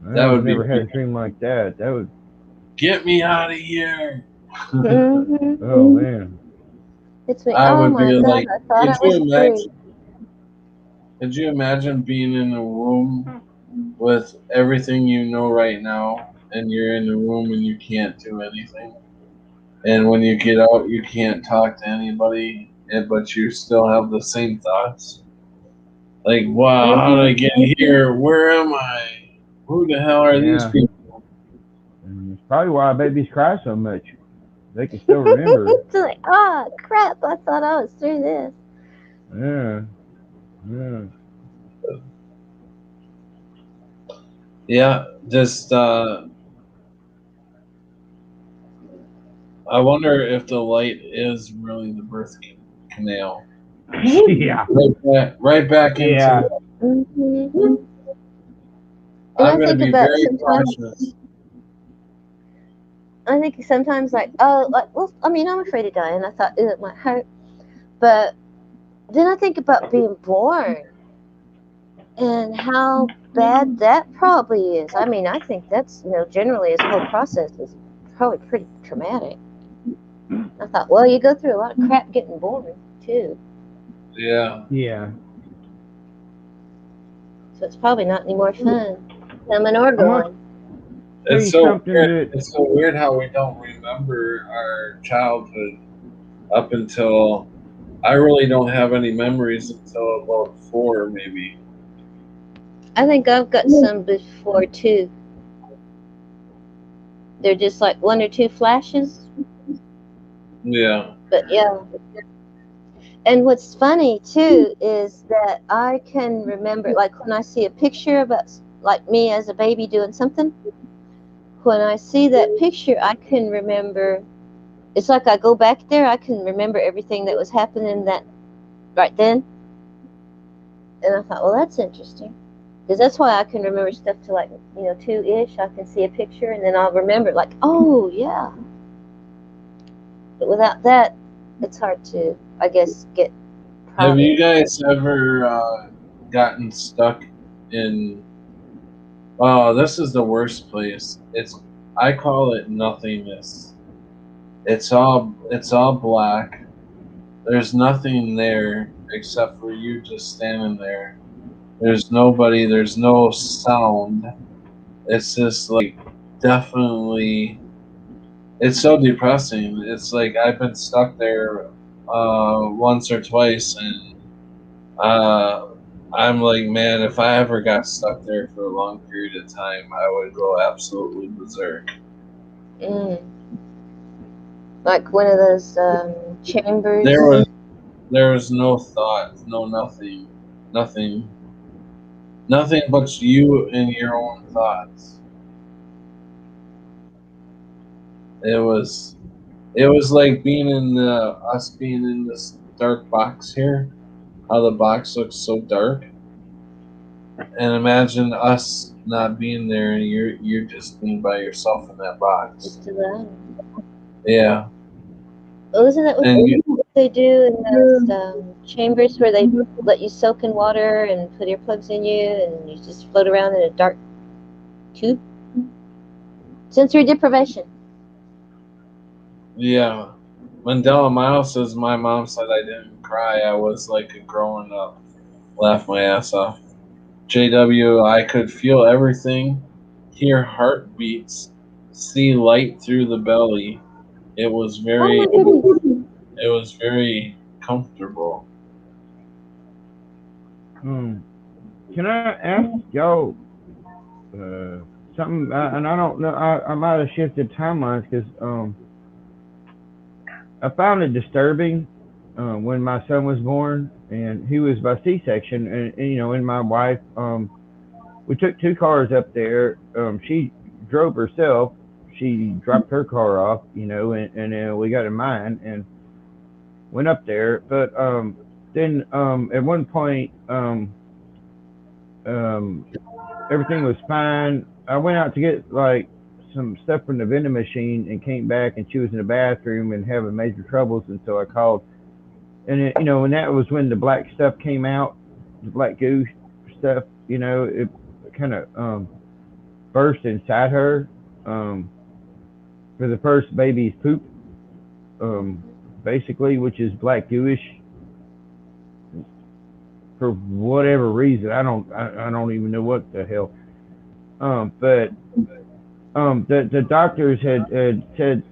I've never had a dream like that. That would get me out of here. Mm-hmm. Oh man. It's me. I Oh would my be God! like, I thought I was free. could you imagine being in a room with everything you know right now, and you're in the room and you can't do anything, and when you get out, you can't talk to anybody, but you still have the same thoughts? Like, wow, how did I get here? Where am I? Who the hell are these Yeah. people? And it's probably why babies cry so much. They can still remember. It's like, oh crap! I thought I was through this. Yeah. Yeah. Yeah, just I wonder if the light is really the birth canal. Yeah. Right back into Yeah. it. Mm-hmm. I'm going to be very cautious. I think sometimes, like, well, I mean, I'm afraid of dying. I thought it might hurt, but then I think about being born and how bad that probably is. I mean, I think that's, generally as a whole process is probably pretty traumatic. I thought, well, you go through a lot of crap getting born too. Yeah. Yeah. So it's probably not any more fun. Coming or going. It's so weird. It's so weird how we don't remember our childhood up until I really don't have any memories until about 4, maybe. I think I've got some before too. They're just like 1 or 2 flashes. Yeah. But yeah. And what's funny too is that I can remember, like when I see a picture of us, like me as a baby doing something, when I see that picture, I can remember, it's like I go back there, I can remember everything that was happening that right then. And I thought, well, that's interesting. Because that's why I can remember stuff to like, 2-ish. I can see a picture and then I'll remember like, oh, yeah. But without that, it's hard to, I guess, get proud. Have you guys ever gotten stuck in, this is the worst place. I call it nothingness. It's all black. There's nothing there except for you just standing there. There's nobody, there's no sound. It's just like definitely, it's so depressing. It's like I've been stuck there once or twice, and I'm like, man, if I ever got stuck there for a long period of time, I would go absolutely berserk. Like one of those chambers. There was no thought, no nothing. Nothing. Nothing but you and your own thoughts. It was like being in us being in this dark box here. How the box looks so dark, and imagine us not being there, and you're just being by yourself in that box. Just alone. Yeah, Oh, isn't that and you, what they do in those chambers where they let you soak in water and put earplugs in you and you just float around in a dark tube? Sensory deprivation. yeah. Mandela Miles says my mom said I didn't cry. I was like a growing up. Laugh my ass off. JW, I could feel everything, hear heartbeats, see light through the belly. It was Oh very my goodness. comfortable. Can I ask y'all something? And I don't know. I might have shifted timelines because I found it disturbing when my son was born, and he was by C-section, and and my wife, we took two cars up there. She drove herself. She dropped her car off, and then we got in mine and went up there. But then at one point, um, everything was fine. I went out to get like some stuff from the vending machine and came back, and she was in the bathroom and having major troubles, and so I called. And and that was when the black stuff came out, the black goo stuff. It kind of burst inside her for the first baby's poop, basically, which is black gooish for whatever reason. I don't even know what the hell. But the doctors had said,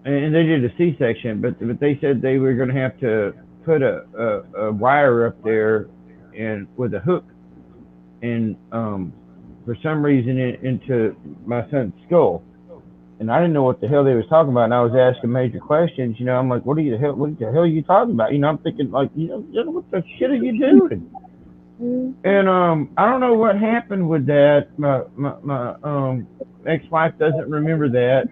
and they did a C-section, but they said they were going to have to put a wire up there and with a hook, and for some reason into my son's skull. And I didn't know what the hell they was talking about, and I was asking major questions. I'm like, what the hell are you talking about? I'm thinking like, what the shit are you doing? And I don't know what happened with that. My ex-wife doesn't remember that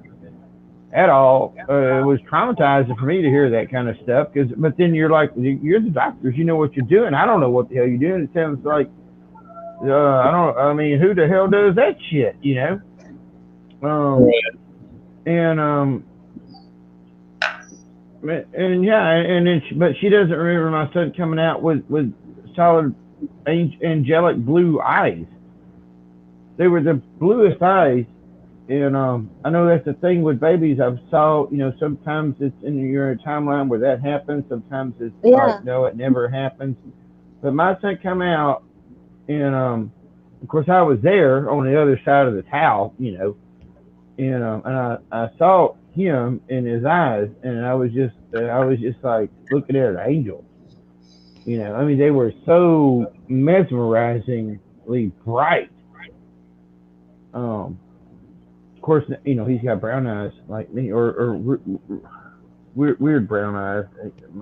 at all. It was traumatizing for me to hear that kind of stuff. But then you're like, you're the doctors, you know what you're doing. I don't know what the hell you're doing. It sounds like I mean, who the hell does that shit? And and yeah, and then but she doesn't remember my son coming out with solid angelic blue eyes. They were the bluest eyes. And I know that's the thing with babies. I've saw, sometimes it's in your timeline where that happens. Sometimes it's like, no, it never happens. But my son come out, and of course I was there on the other side of the towel, and I saw him in his eyes, and I was just like looking at an angel. I mean, they were so mesmerizingly bright. Of course, he's got brown eyes like me, or weird brown eyes.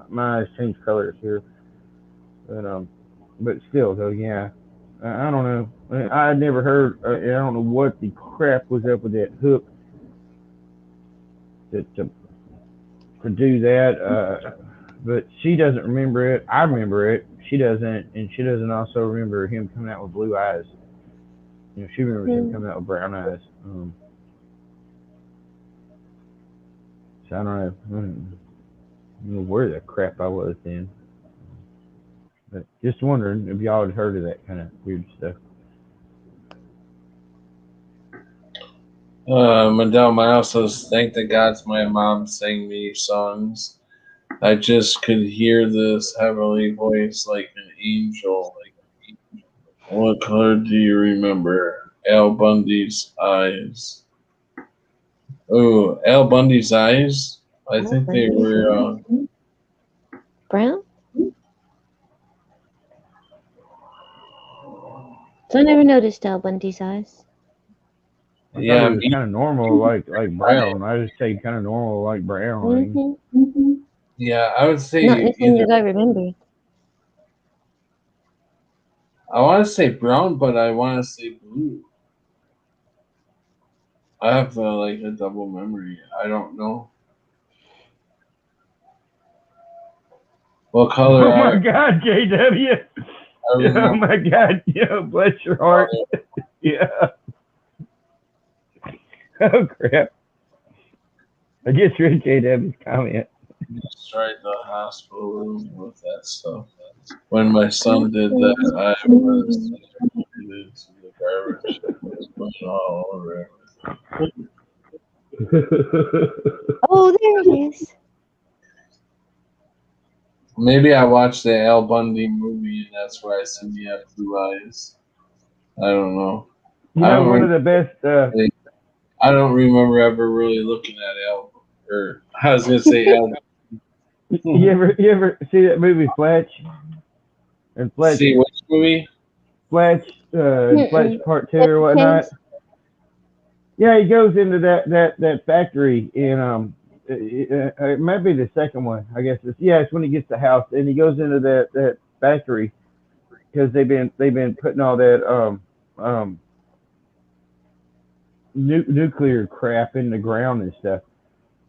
My eyes change colors here, but still, though, yeah. I don't know. I had never heard. I don't know what the crap was up with that hook to do that. But she doesn't remember it. I remember it. She doesn't, and she doesn't also remember him coming out with blue eyes. She remembers him coming out with brown eyes. So I don't know where the crap I was then. But just wondering if y'all had heard of that kind of weird stuff. Mandel Miles says, thank the gods my mom sang me songs. I just could hear this heavenly voice like an angel. What color do you remember? Al Bundy's eyes. Oh, Al Bundy's eyes? I think they were brown? So I never noticed Al Bundy's eyes. I thought it was kind of normal, like brown. I just say kind of normal, like brown. Yeah, I would say not anything that I remember. I want to say brown, but I want to say blue. I have like a double memory. I don't know. What color Oh my are God, JW. I Oh remember my God. Yeah, bless your heart. Yeah. Oh crap. I just read JW's comment. destroyed the hospital room with that stuff. When my son did that, I was into the garbage. It was going all over everything. Oh, there it is. Maybe I watched the Al Bundy movie, and that's why I see me have blue eyes. I don't know. You I know, don't. one of the best. I don't remember ever really looking at Al. Or I was gonna say Al. You ever see that movie Fletch? And Fletch, See which movie? and Fletch Part Two or whatnot. Yeah, he goes into that factory and it might be the second one. I guess it's when he gets the house and he goes into that factory because they've been putting all that nuclear crap in the ground and stuff.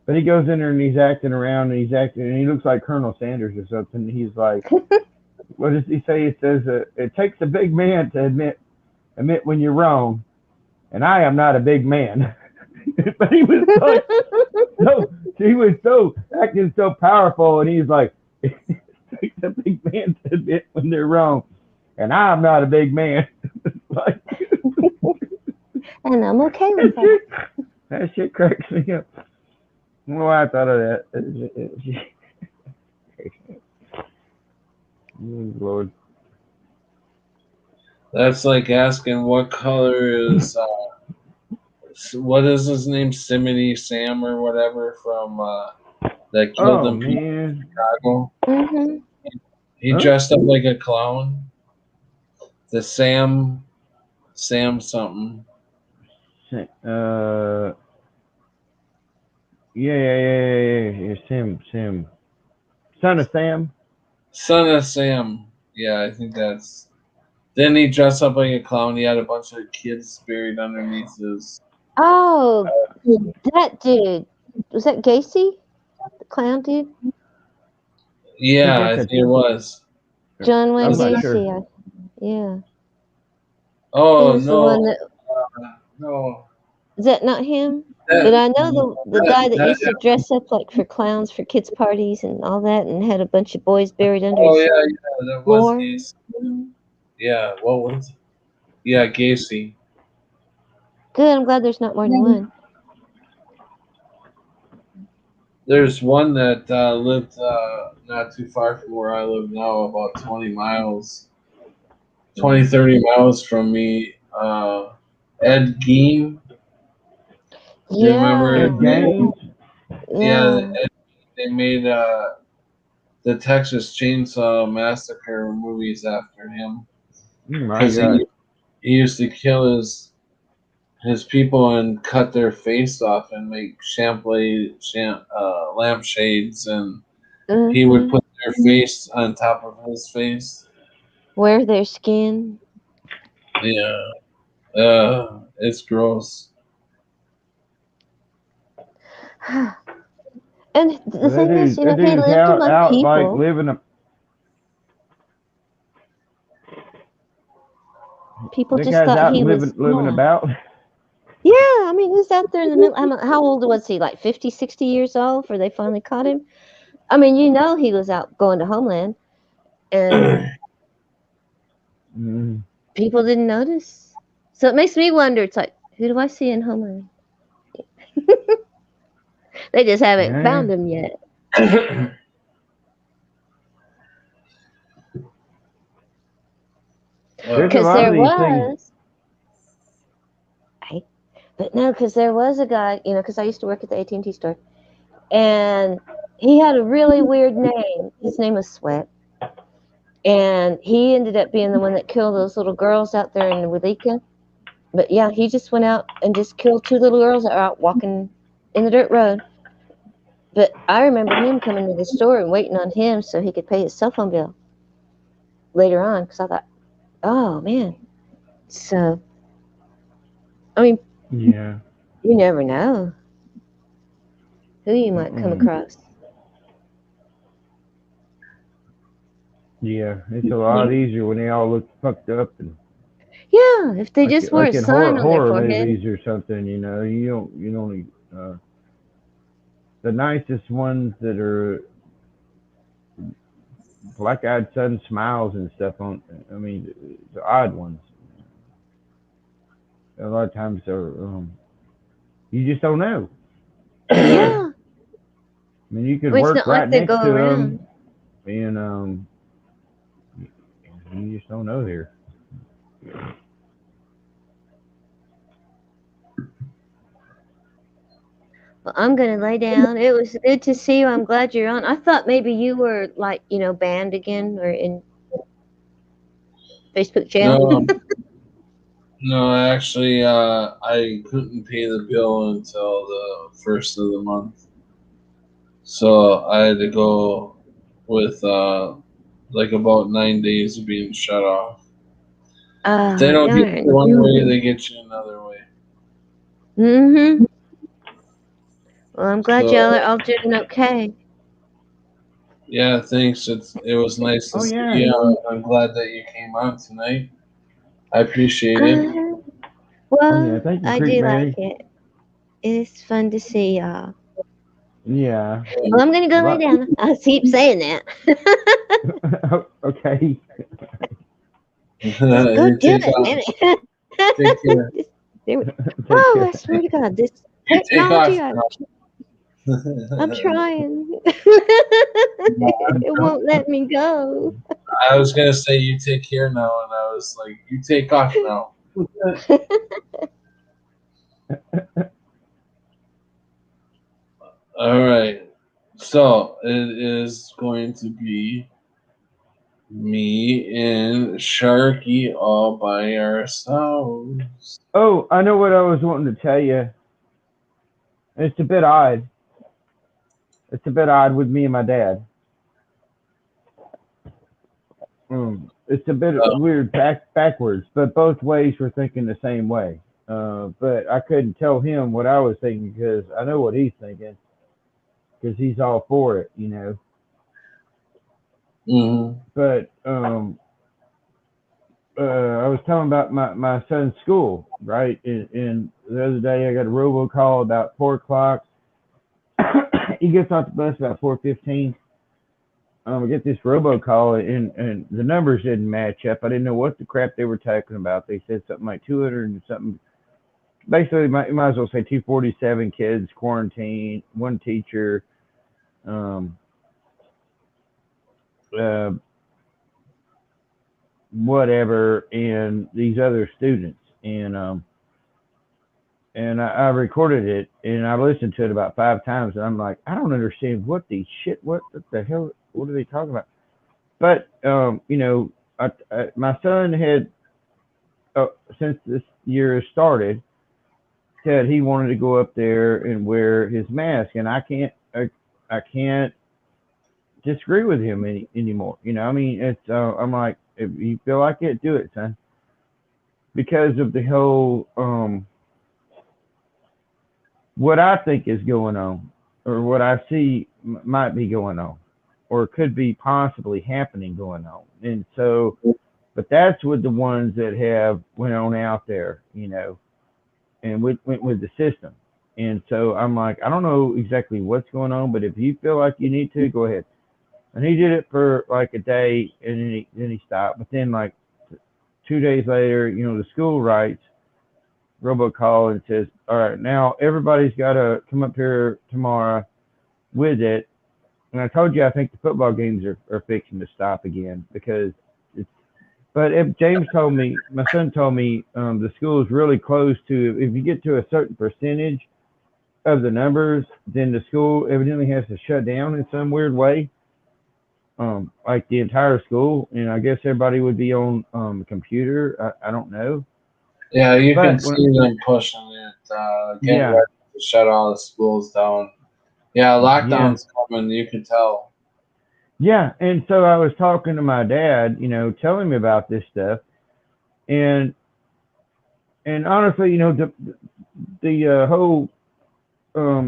But he goes in there and he's acting around and and he looks like Colonel Sanders or something. He's like, what does he say? He says, it takes a big man to admit when you're wrong, and I am not a big man. But he was so acting so powerful, and he's like, it takes a big man to admit when they're wrong, and I'm not a big man. Like, and I'm okay with that. That shit cracks me up. I don't know why I thought of that. Oh, Lord. That's like asking what color is what is his name, Simony Sam or whatever from that killed them people in Chicago. Mm-hmm. He dressed up like a clown. The Sam something. Yeah. Sim. Son of Sam. Son of Sam. Yeah, I think that's. Then he dressed up like a clown. He had a bunch of kids buried underneath his. Oh, that dude. Was that Gacy? The clown dude? Yeah, I think it was. John Wayne I'm not Gacy. sure. Yeah. Oh, He was no. the one that, No. is that not him? But I know the guy that used to dress up like for clowns for kids' parties and all that and had a bunch of boys buried under Oh, his yeah, that floor. was Gacy. Yeah, what was it? Yeah, Gacy. Good, I'm glad there's not more than one. There's one that lived not too far from where I live now, about 20 miles, 30 miles from me. Ed Gein. You remember Yeah. Ed Gein? Yeah. They made the Texas Chainsaw Massacre movies after him. Because he used to kill his people and cut their face off and make lampshades, and he would put their face on top of his face. Wear their skin. Yeah. It's gross. And the thing is, he lived among people. Like living People just thought he was living about. Yeah, I mean, he was out there in the middle. How old was he? Like 50, 60 years old before they finally caught him? I mean, he was out going to Homeland, and people didn't notice. So it makes me wonder. It's like, who do I see in Homeland? They just haven't found him yet. Because there was. But no, because there was a guy, because I used to work at the AT&T store, and he had a really weird name. His name was Sweat. And he ended up being the one that killed those little girls out there in Willika. But yeah, he just went out and just killed 2 little girls that were out walking in the dirt road. But I remember him coming to the store and waiting on him so he could pay his cell phone bill later on, because I thought, Oh man. So I mean, Yeah. you never know who you might come Mm-mm. across. Yeah, it's a lot easier when they all look fucked up and Yeah, if they just wore a like in sign on their horror forehead. movies or something. You don't. The nicest ones that are black-eyed sun smiles and stuff on. I mean, the odd ones. A lot of times are. You just don't know. Yeah. I mean, you could Well, it's work not like right they next go to around. them, and you just don't know there. Well, I'm gonna lay down. It was good to see you. I'm glad you're on. I thought maybe you were like, banned again or in Facebook jail. No, no, actually, I couldn't pay the bill until the first of the month, so I had to go with like about 9 days of being shut off. If they Oh, don't get you darn. one way, they get you another way. Mm-hmm. Well, I'm glad y'all are So all doing okay. yeah, thanks. It was nice to Oh see yeah, you. I'm glad that you came on tonight. I appreciate it. Uh, oh yeah. well, Thank you, I Creep do like Mary. it. It's fun to see y'all. Yeah. Well, I'm gonna go lay Lot. down. I keep saying that. Okay. Just go You do take it, off. damn it. Take care. Just do it. Take Oh, care. I swear to God, this You take technology, off I'm now. trying. No, It won't let me go. I was gonna say you take care now, and I was like, you take off now. All right. So it is going to be me and Sharky all by ourselves. Oh, I know what I was wanting to tell you. It's a bit odd. It's a bit odd with me and my dad. It's a bit Oh, weird backwards, but both ways we're thinking the same way. But I couldn't tell him what I was thinking because I know what he's thinking because he's all for it. mhm. But I was telling about my son's school, right? And the other day I got a robocall about 4 o'clock. He gets off the bus about 4:15. I get this robocall and the numbers didn't match up. I didn't know what the crap they were talking about. They said something like 200 and something. Basically, you might as well say 247 kids quarantined, one teacher, um, uh, whatever, and these other students. And I recorded it and I listened to it about 5 times. And I'm like, I don't understand what the hell, what are they talking about? But my son had since this year has started said he wanted to go up there and wear his mask, and I can't disagree with him anymore. I mean, it's I'm like, if you feel like it, do it, son, because of the whole what I think is going on, or what I see might be going on, or could be possibly happening going on, and so. But that's with the ones that have went on out there, and went with the system. And so I'm like, I don't know exactly what's going on, but if you feel like you need to, go ahead. And he did it for like a day, and then he stopped. But then like 2 days later, the school writes robocall and says, all right, now everybody's got to come up here tomorrow with it. And I told you I think the football games are fixing to stop again because it's. But if James told me, my son told me, the school is really close to. If you get to a certain percentage of the numbers, then the school evidently has to shut down in some weird way, like the entire school. And I guess everybody would be on the computer. I don't know, Yeah, you can but when see them pushing it, getting yeah, ready to shut all the schools down. Yeah, yeah, lockdown's coming. You can tell. yeah. And so I was talking to my dad, telling me about this stuff, And honestly, you know, the whole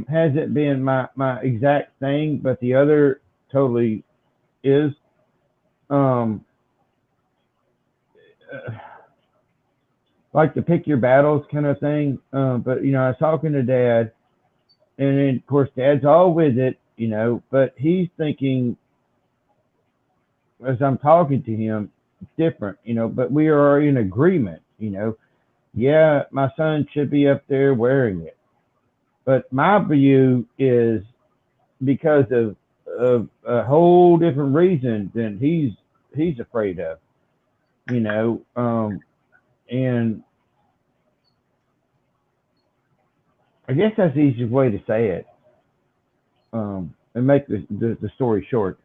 hasn't been my exact thing, but the other totally is. Um, uh, like the pick your battles kind of thing. But you know, I was talking to Dad, and then of course Dad's all with it, you know, but he's thinking as I'm talking to him different, you know. But we are in agreement, you know. Yeah, my son should be up there wearing it, but my view is because of a whole different reason than he's afraid of, you know. And I guess that's the easiest way to say it, and make the story short.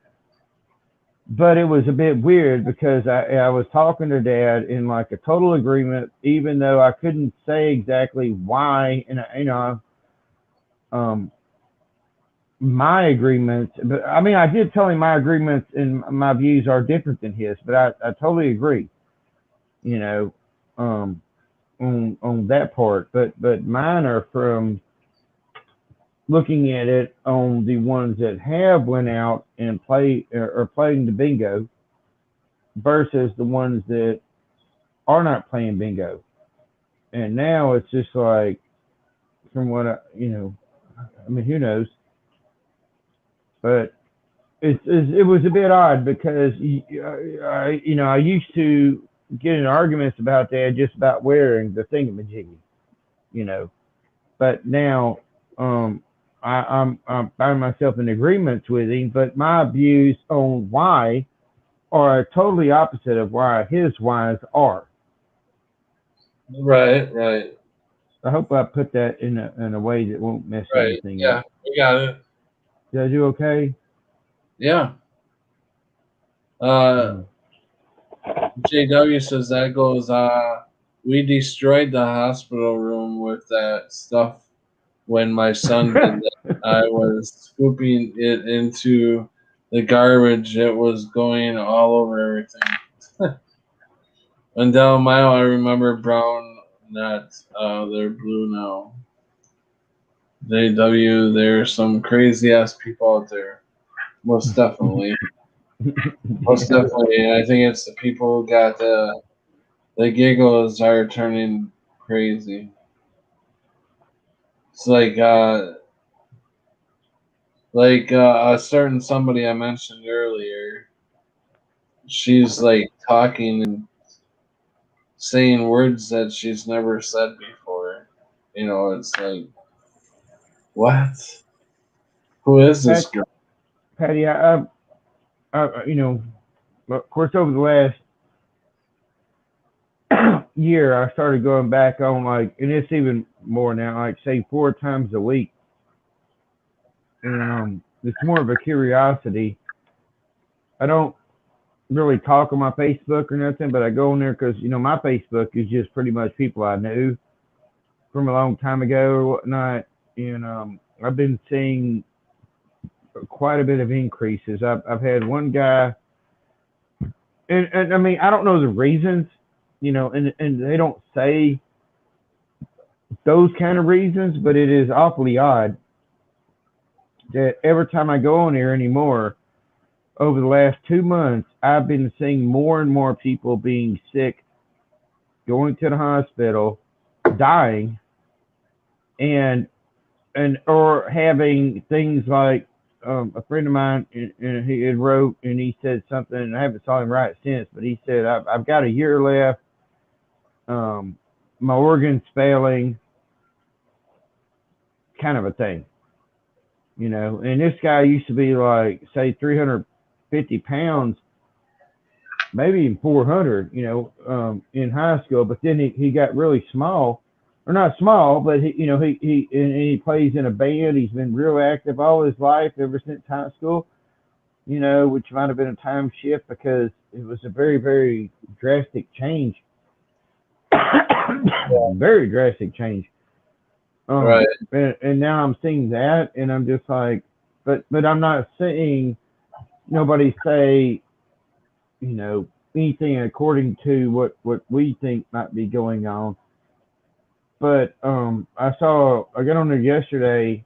But it was a bit weird because I was talking to Dad in like a total agreement, even though I couldn't say exactly why. And you know, um, my agreements, but I mean, I did tell him my agreements and my views are different than his, but I totally agree, you know, on that part. But mine are from looking at it on the ones that have went out and play or playing the bingo versus the ones that are not playing bingo. And now it's just like, from what you know, I mean, who knows? But it was a bit odd because you know, I used to get in arguments about that just about wearing the thingamajiggy, you know. But now, I find myself in agreements with him, but my views on why are totally opposite of why his whys are. Right, right, I hope I put that in a way that won't mess right. anything up. Yeah, we got it. Did I do okay? Yeah. Uh, Mm. JW says that goes. We destroyed the hospital room with that stuff when my son did that. I was scooping it into the garbage. It was going all over everything. And down mile, I remember brown, not they're blue now. JW, there's some crazy ass people out there. Most definitely. Most Yeah. definitely. I think it's the people who got the giggles are turning crazy. It's like a certain somebody I mentioned earlier. She's like talking and saying words that she's never said before. You know, it's like, what? Who is this Pat, girl? Patty, you know, of course, over the last year, I started going back on like, and it's even more now, like say 4 times a week, and it's more of a curiosity. I don't really talk on my Facebook or nothing, but I go on there because you know my Facebook is just pretty much people I knew from a long time ago or whatnot, and I've been seeing quite a bit of increases. I've had one guy, and I mean I don't know the reasons, you know, and they don't say those kind of reasons, but it is awfully odd that every time I go on there anymore, over the last 2 months, I've been seeing more and more people being sick, going to the hospital, dying, and or having things like a friend of mine, and he had wrote and he said something, and I haven't saw him write since, but he said I've got a year left, my organs failing, kind of a thing, you know. And this guy used to be like say 350 pounds, maybe even 400, you know, in high school, but then he got really small, or not small, but he, you know, and he plays in a band. He's been real active all his life ever since high school, you know, which might have been a time shift because it was a very, very drastic change. Very drastic change. Right. And now I'm seeing that, and I'm just like, but I'm not seeing nobody say, you know, anything according to what we think might be going on. But I got on there yesterday,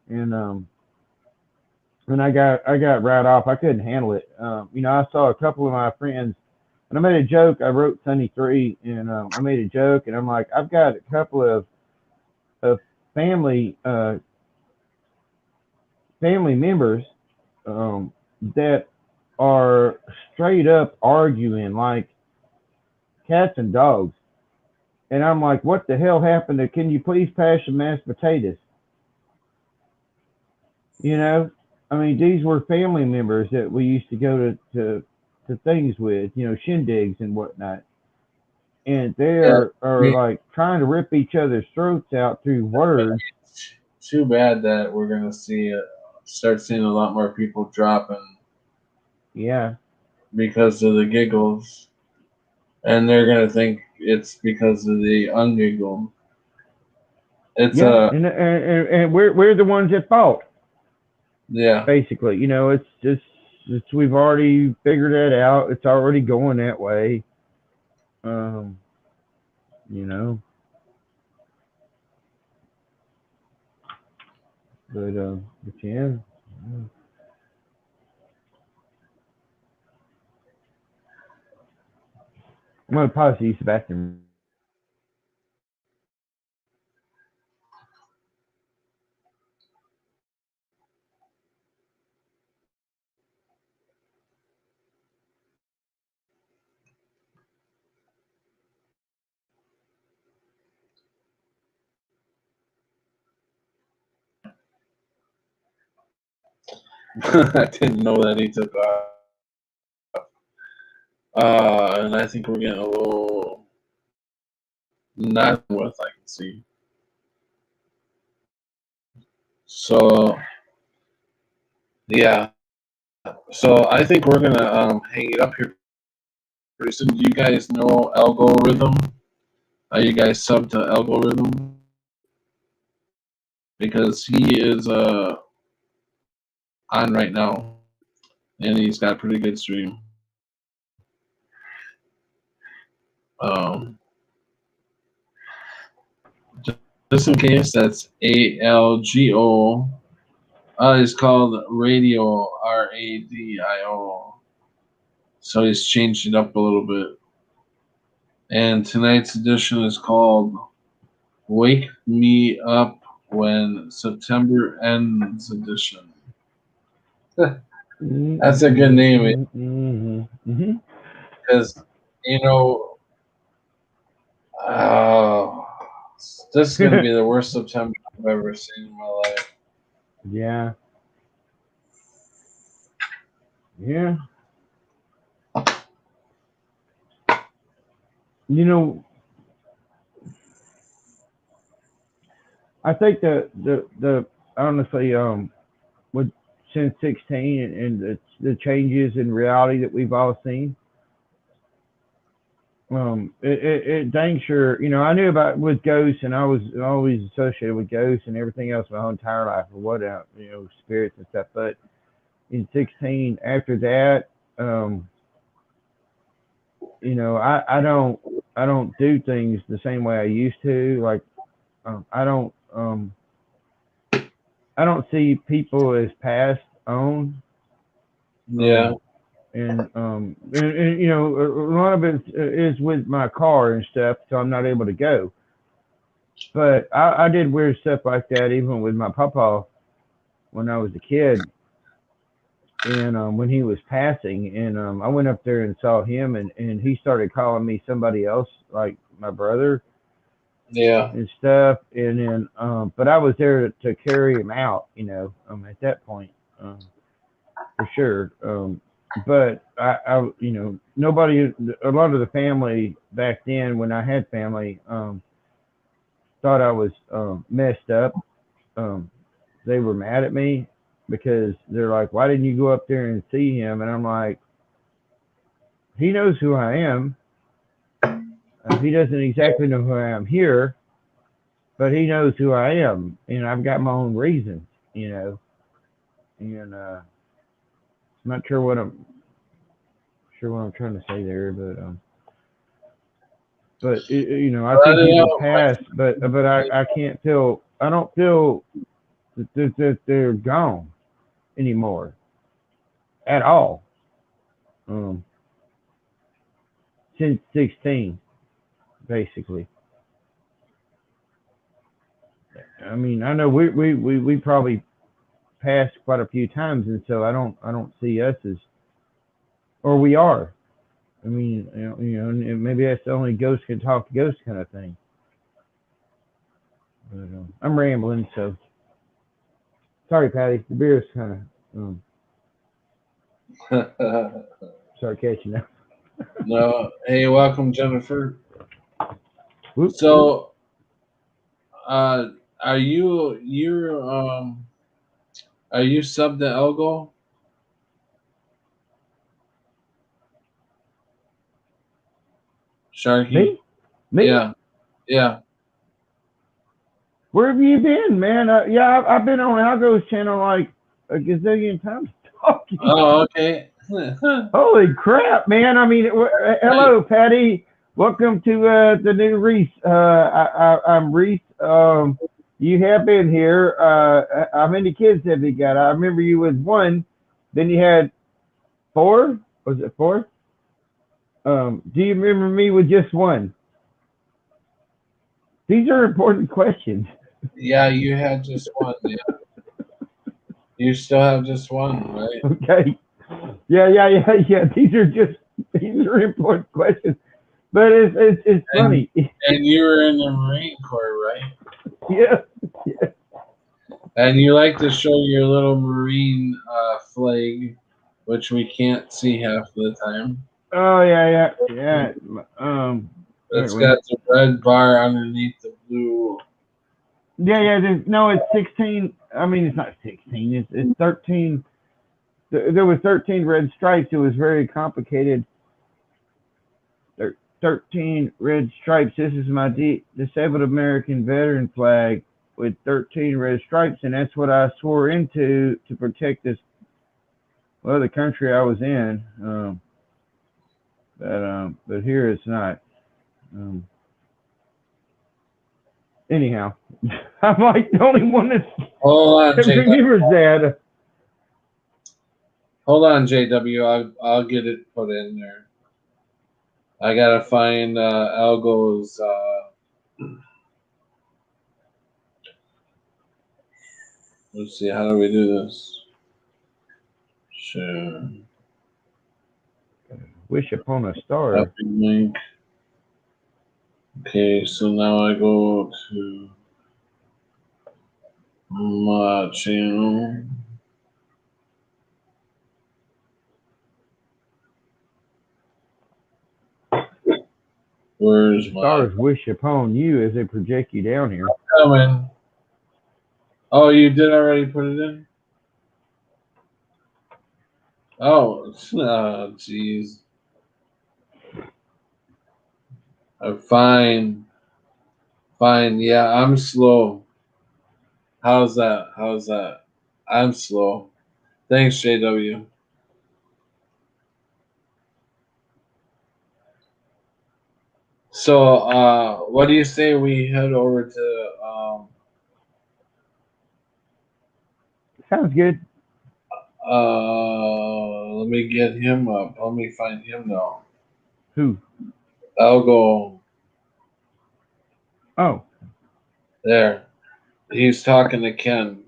and I got right off. I couldn't handle it. I saw a couple of my friends, and I made a joke. I wrote Sunny 3, and I made a joke, and I'm like, I've got a couple of family family members that are straight up arguing like cats and dogs. And I'm like, what the hell happened to, can you please pass some mashed potatoes? I mean, these were family members that we used to go to things with, shindigs and whatnot. And they Yeah, are like trying to rip each other's throats out through words. too bad that we're gonna start seeing a lot more people dropping Yeah. because of the giggles, and they're gonna think it's because of the ungiggle. It's Yeah. And we're the ones at fault, yeah. basically. It's just, we've already figured that out. It's already going that way. Um, you know, but yeah. I'm gonna pause to use the bathroom. I didn't know that he took off. And I think we're getting a little not with I can see. So yeah. So I think we're gonna hang it up here pretty soon. Do you guys know algorithm? Are you guys sub to algorithm? Because he is on right now, and he's got a pretty good stream. Um, just in case, that's ALGO. It's called Radio, RADIO. So he's changed it up a little bit. And tonight's edition is called Wake Me Up When September Ends Edition. That's a good name. Because, you know, this is going to be the worst September I've ever seen in my life. Yeah. Yeah. I think the honestly with since 16 and the changes in reality that we've all seen, it dang sure, I knew about with ghosts, and I was always associated with ghosts and everything else my whole entire life, or whatever, spirits and stuff. But in 16, after that, I don't do things the same way I used to. Like, I don't see people as passed on. Yeah. And a lot of it is with my car and stuff, so I'm not able to go. But I did weird stuff like that even with my papa when I was a kid, and when he was passing, and I went up there and saw him, and he started calling me somebody else, like my brother. Yeah. And stuff, and then but I was there to carry him out, at that point, for sure. But I nobody, a lot of the family back then when I had family, thought I was messed up. They were mad at me because they're like, why didn't you go up there and see him? And I'm like, he knows who I am. He doesn't exactly know who I am here, but he knows who I am, and I've got my own reasons, and I'm not sure what I'm sure what I'm trying to say there, but you know, I But think I people know, pass, but I can't feel. I don't feel that they're gone anymore at all. Since 16, basically. I mean, I know we probably passed quite a few times, and so I don't see us as, or we are. I mean, and maybe that's the only ghost can talk to ghost kind of thing. But I'm rambling, so sorry, Patty. The beer's kind of start catching up. no. Hey, welcome, Jennifer. Whoop. So, are you sub to Elgo? Sharky? Me? Yeah. Where have you been, man? Yeah, I've been on Algo's channel like a gazillion times talking. Oh, okay. Holy crap, man! I mean, hello, Patty. Welcome to the new Reese. I'm Reese. You have been here. How many kids have you got? I remember you was one. Then you had 4. Was it 4? Do you remember me with just one? These are important questions. Yeah, you had just one. Yeah. You still have just one, right? Okay. Yeah. These are important questions. But it's funny. And you were in the Marine Corps, right? Yeah. And you like to show your little Marine flag, which we can't see half the time. Oh yeah. It's got the red bar underneath the blue. Yeah. It's 16. I mean, it's not 16. It's 13. There was 13 red stripes. It was very complicated. 13 red stripes. This is my disabled American veteran flag with 13 red stripes, and that's what I swore into to protect this, the country I was in. But here it's not. Anyhow, I'm like the only one that remembers that. Hold on, JW. I'll get it put in there. I gotta find Algo's. Let's see. How do we do this? Sure. Wish upon a star. Copy link. Okay, so now I go to my channel. Where's my stars wish upon you as they project you down here? coming? Oh, you did already put it in? Oh, jeez. Fine. Yeah, I'm slow. How's that? I'm slow. Thanks, JW. So, what do you say we head over to? Sounds good. Let me get him up. Let me find him now. Who? Algo. Oh. There. He's talking to Ken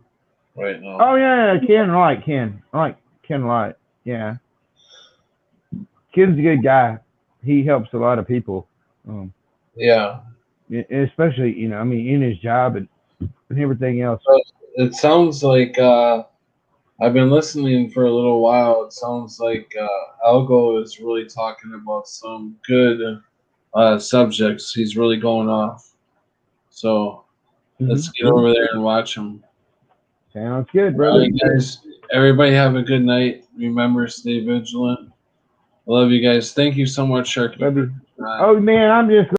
right now. Oh yeah, Ken. I like Ken a lot. Yeah. Ken's a good guy. He helps a lot of people. Yeah. Especially, I mean, in his job and everything else. It sounds like I've been listening for a little while. It sounds like Algo is really talking about some good subjects. He's really going off. So let's get over there and watch him. Sounds good, brother. All right, guys. Everybody have a good night. Remember, stay vigilant. I love you guys. Thank you so much, Sharky. Oh man, I'm just